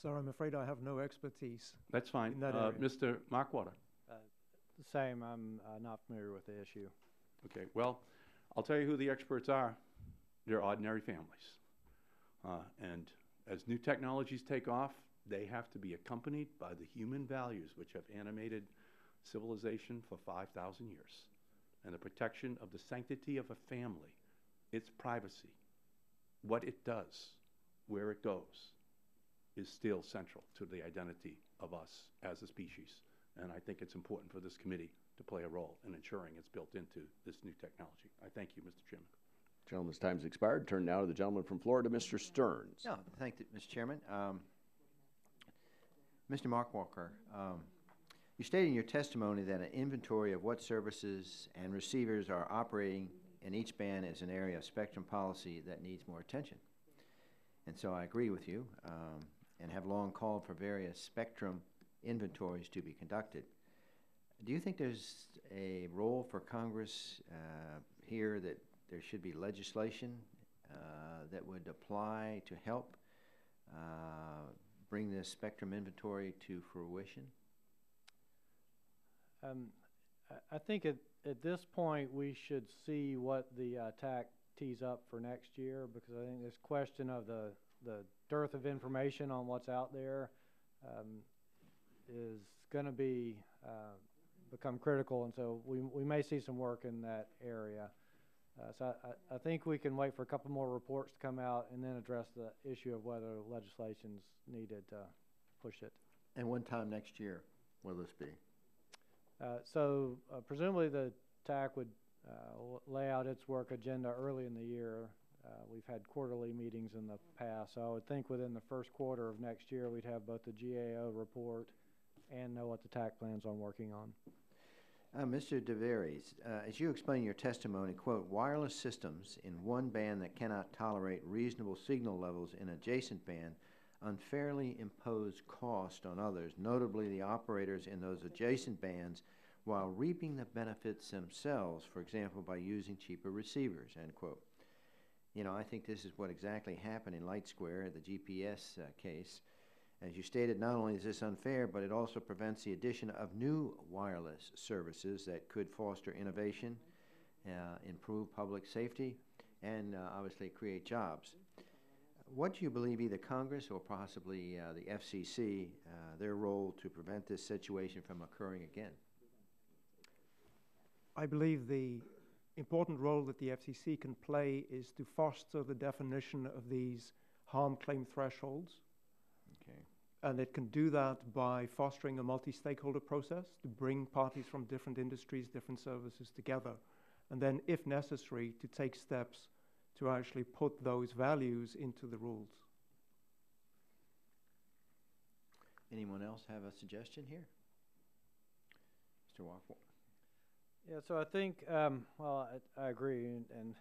Sir, I'm afraid I have no expertise. That's fine. In that area. Mr. Markwater. The same. I'm not familiar with the issue. Okay. Well, I'll tell you who the experts are. They're ordinary families. And as new technologies take off, they have to be accompanied by the human values which have animated civilization for 5,000 years, and the protection of the sanctity of a family, its privacy, what it does, where it goes, is still central to the identity of us as a species. And I think it's important for this committee to play a role in ensuring it's built into this new technology. I thank you, Mr. Chairman. Gentleman's time's expired. Turn now to the gentleman from Florida, Mr. Stearns. No, thank you, Mr. Chairman. Mr. Mark Walker, you stated in your testimony that an inventory of what services and receivers are operating in each band is an area of spectrum policy that needs more attention. And so I agree with you and have long called for various spectrum inventories to be conducted. Do you think there's a role for Congress here, that there should be legislation that would apply to help bring this spectrum inventory to fruition? I think at this point we should see what the TAC tees up for next year, because I think this question of the dearth of information on what's out there is going to become critical, and so we may see some work in that area. So I think we can wait for a couple more reports to come out and then address the issue of whether legislation's needed to push it. And what time next year will this be? Presumably the TAC would lay out its work agenda early in the year, We've had quarterly meetings in the past, so I would think within the first quarter of next year we'd have both the GAO report and know what the TAC plans I'm working on. Mr. DeVries, as you explain in your testimony, quote, wireless systems in one band that cannot tolerate reasonable signal levels in adjacent band unfairly impose cost on others, notably the operators in those adjacent bands, while reaping the benefits themselves, for example, by using cheaper receivers, end quote. You know, I think this is what exactly happened in Light Square, the GPS case. As you stated, not only is this unfair, but it also prevents the addition of new wireless services that could foster innovation, improve public safety, and obviously create jobs. What do you believe either Congress or possibly the FCC, their role to prevent this situation from occurring again? I believe the important role that the FCC can play is to foster the definition of these harm claim thresholds. Okay. And it can do that by fostering a multi-stakeholder process to bring parties from different industries, different services together. And then, if necessary, to take steps to actually put those values into the rules. Anyone else have a suggestion here? Mr. Walker? Yeah, so I think, well, I agree, and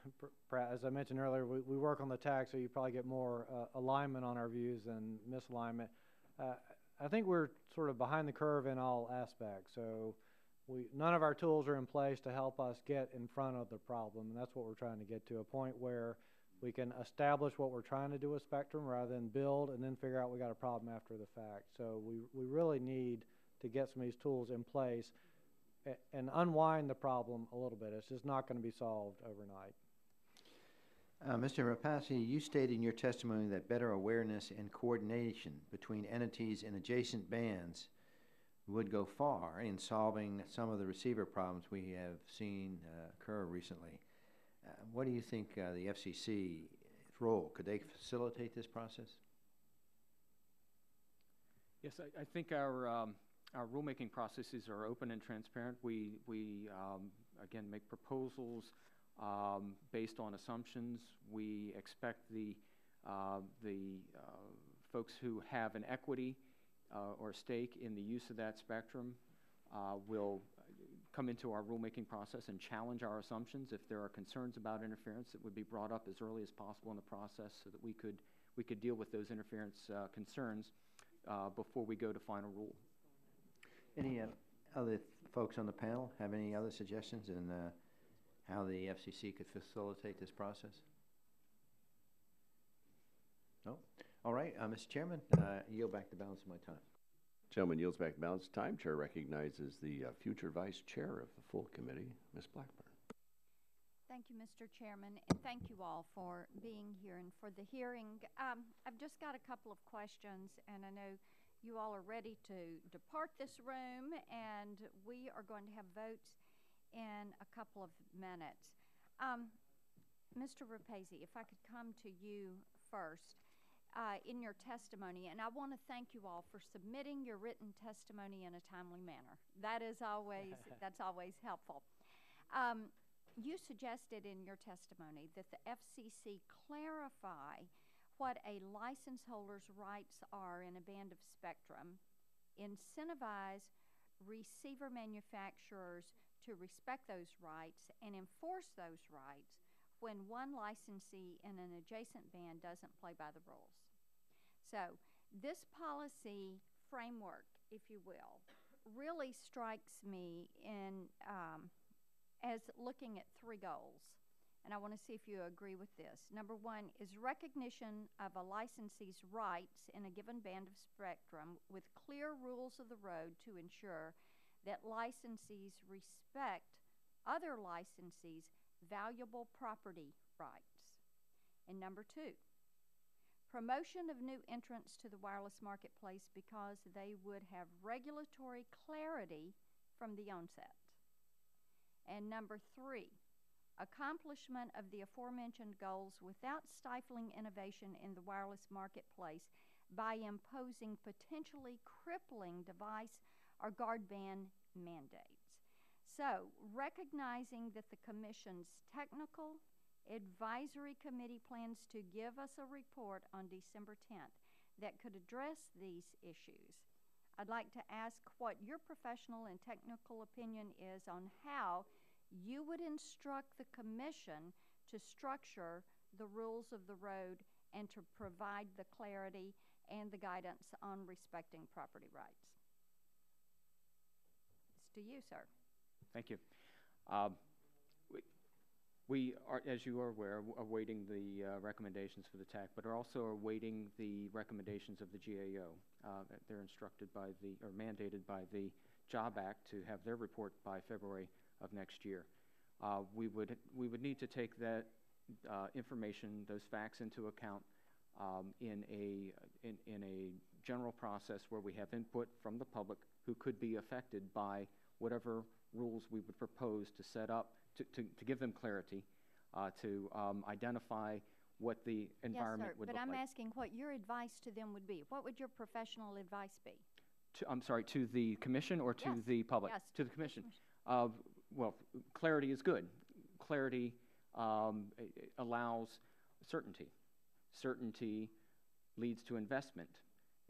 as I mentioned earlier, we work on the TAC, so you probably get more alignment on our views than misalignment. I think we're sort of behind the curve in all aspects, so none of our tools are in place to help us get in front of the problem, and that's what we're trying to get to, a point where we can establish what we're trying to do with spectrum rather than build and then figure out we got a problem after the fact. So we really need to get some of these tools in place and unwind the problem a little bit. It's just not going to be solved overnight. Mr. Rapasi, you stated in your testimony that better awareness and coordination between entities in adjacent bands would go far in solving some of the receiver problems we have seen occur recently. What do you think the FCC's role? Could they facilitate this process? Yes, I think our rulemaking processes are open and transparent. We again, make proposals based on assumptions. We expect the folks who have an equity or stake in the use of that spectrum will come into our rulemaking process and challenge our assumptions. If there are concerns about interference, that would be brought up as early as possible in the process so that we could deal with those interference concerns before we go to final rule. Any other folks on the panel have any other suggestions in how the FCC could facilitate this process? No? All right, Mr. Chairman, yield back the balance of my time. Gentleman yields back the balance of time. Chair recognizes the future Vice Chair of the full committee, Ms. Blackburn. Thank you, Mr. Chairman, and thank you all for being here and for the hearing. I've just got a couple of questions, and I know you all are ready to depart this room, and we are going to have votes in a couple of minutes. Mr. Rapasi, if I could come to you first. In your testimony, and I want to thank you all for submitting your written testimony in a timely manner. That is always, that's always helpful. You suggested in your testimony that the FCC clarify what a license holder's rights are in a band of spectrum, incentivize receiver manufacturers to respect those rights and enforce those rights when one licensee in an adjacent band doesn't play by the rules. So this policy framework, if you will, really strikes me in as looking at three goals. And I want to see if you agree with this. Number one is recognition of a licensee's rights in a given band of spectrum with clear rules of the road to ensure that licensees respect other licensees' valuable property rights. And number two, promotion of new entrants to the wireless marketplace because they would have regulatory clarity from the onset. And number three, accomplishment of the aforementioned goals without stifling innovation in the wireless marketplace by imposing potentially crippling device or guard band mandates. So, recognizing that the Commission's technical Advisory Committee plans to give us a report on December 10th that could address these issues. I'd like to ask what your professional and technical opinion is on how you would instruct the Commission to structure the rules of the road and to provide the clarity and the guidance on respecting property rights. It's to you, sir. Thank you. We are, as you are aware, awaiting the recommendations for the TAC, but are also awaiting the recommendations of the GAO. They're instructed by or mandated by the Job Act to have their report by February of next year. We would need to take that information, those facts, into account in a general process where we have input from the public who could be affected by whatever rules we would propose to set up to give them clarity, to identify what the environment would look like. Yes, sir, but I'm asking what your advice to them would be. What would your professional advice be? I'm sorry, to the Commission or to the public? Yes. To the Commission. Well, clarity is good. Clarity allows certainty. Certainty leads to investment.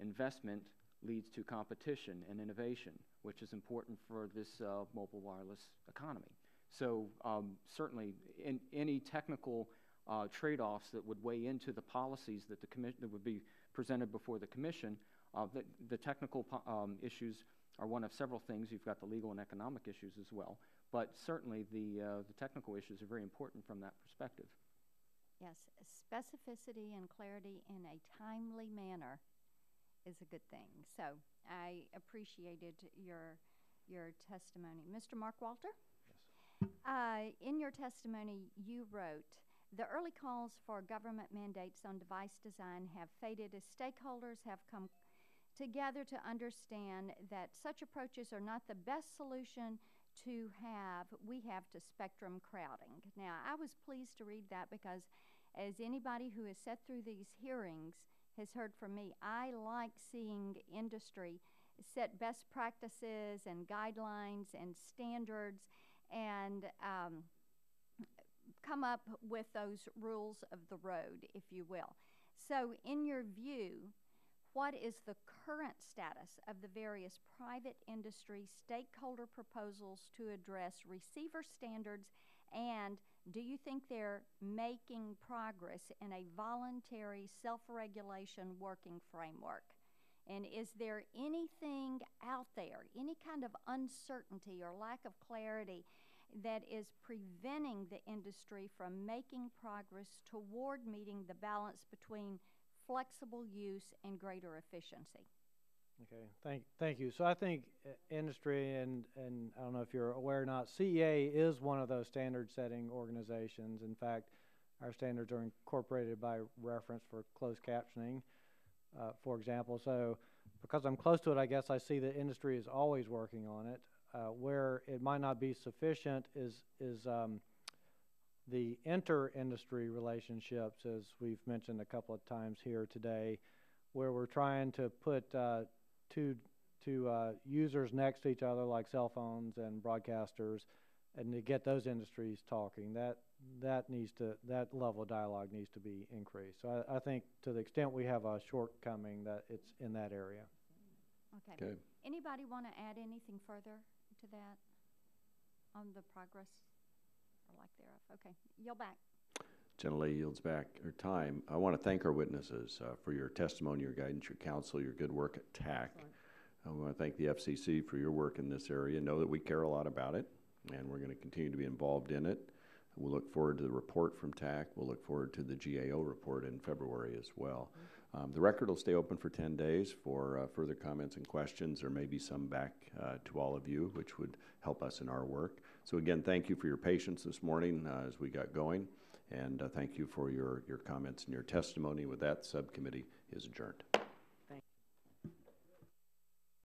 Investment leads to competition and innovation, which is important for this mobile wireless economy. So certainly, in any technical trade-offs that would weigh into the policies that that would be presented before the Commission, the technical issues are one of several things. You've got the legal and economic issues as well, but certainly the technical issues are very important from that perspective. Yes, specificity and clarity in a timely manner is a good thing. So I appreciated your testimony. Mr. Mark Walter? Yes. In your testimony, you wrote, the early calls for government mandates on device design have faded as stakeholders have come together to understand that such approaches are not the best solution we have to spectrum crowding. Now, I was pleased to read that because as anybody who has sat through these hearings has heard from me, I like seeing industry set best practices and guidelines and standards and come up with those rules of the road, if you will. So in your view, what is the current status of the various private industry stakeholder proposals to address receiver standards, and do you think they're making progress in a voluntary self-regulation working framework? And is there anything out there, any kind of uncertainty or lack of clarity that is preventing the industry from making progress toward meeting the balance between flexible use and greater efficiency? Okay, thank you. So I think industry, and I don't know if you're aware or not, CEA is one of those standard-setting organizations. In fact, our standards are incorporated by reference for closed captioning, for example. So because I'm close to it, I guess I see the industry is always working on it. Where it might not be sufficient is the inter-industry relationships, as we've mentioned a couple of times here today, where we're trying to put two users next to each other, like cell phones and broadcasters, and to get those industries talking. That level of dialogue needs to be increased. So I think to the extent we have a shortcoming, that it's in that area. Okay. Anybody want to add anything further to that on the progress or lack thereof? Okay, yield back. Gentlelady yields back her time. I want to thank our witnesses for your testimony, your guidance, your counsel, your good work at TAC. I want to thank the FCC for your work in this area. Know that we care a lot about it, and we're going to continue to be involved in it. We'll look forward to the report from TAC. We'll look forward to the GAO report in February as well. The record will stay open for 10 days for further comments and questions. There may be some back to all of you, which would help us in our work. So again, thank you for your patience this morning as we got going, and thank you for your comments and your testimony. With that, subcommittee is adjourned.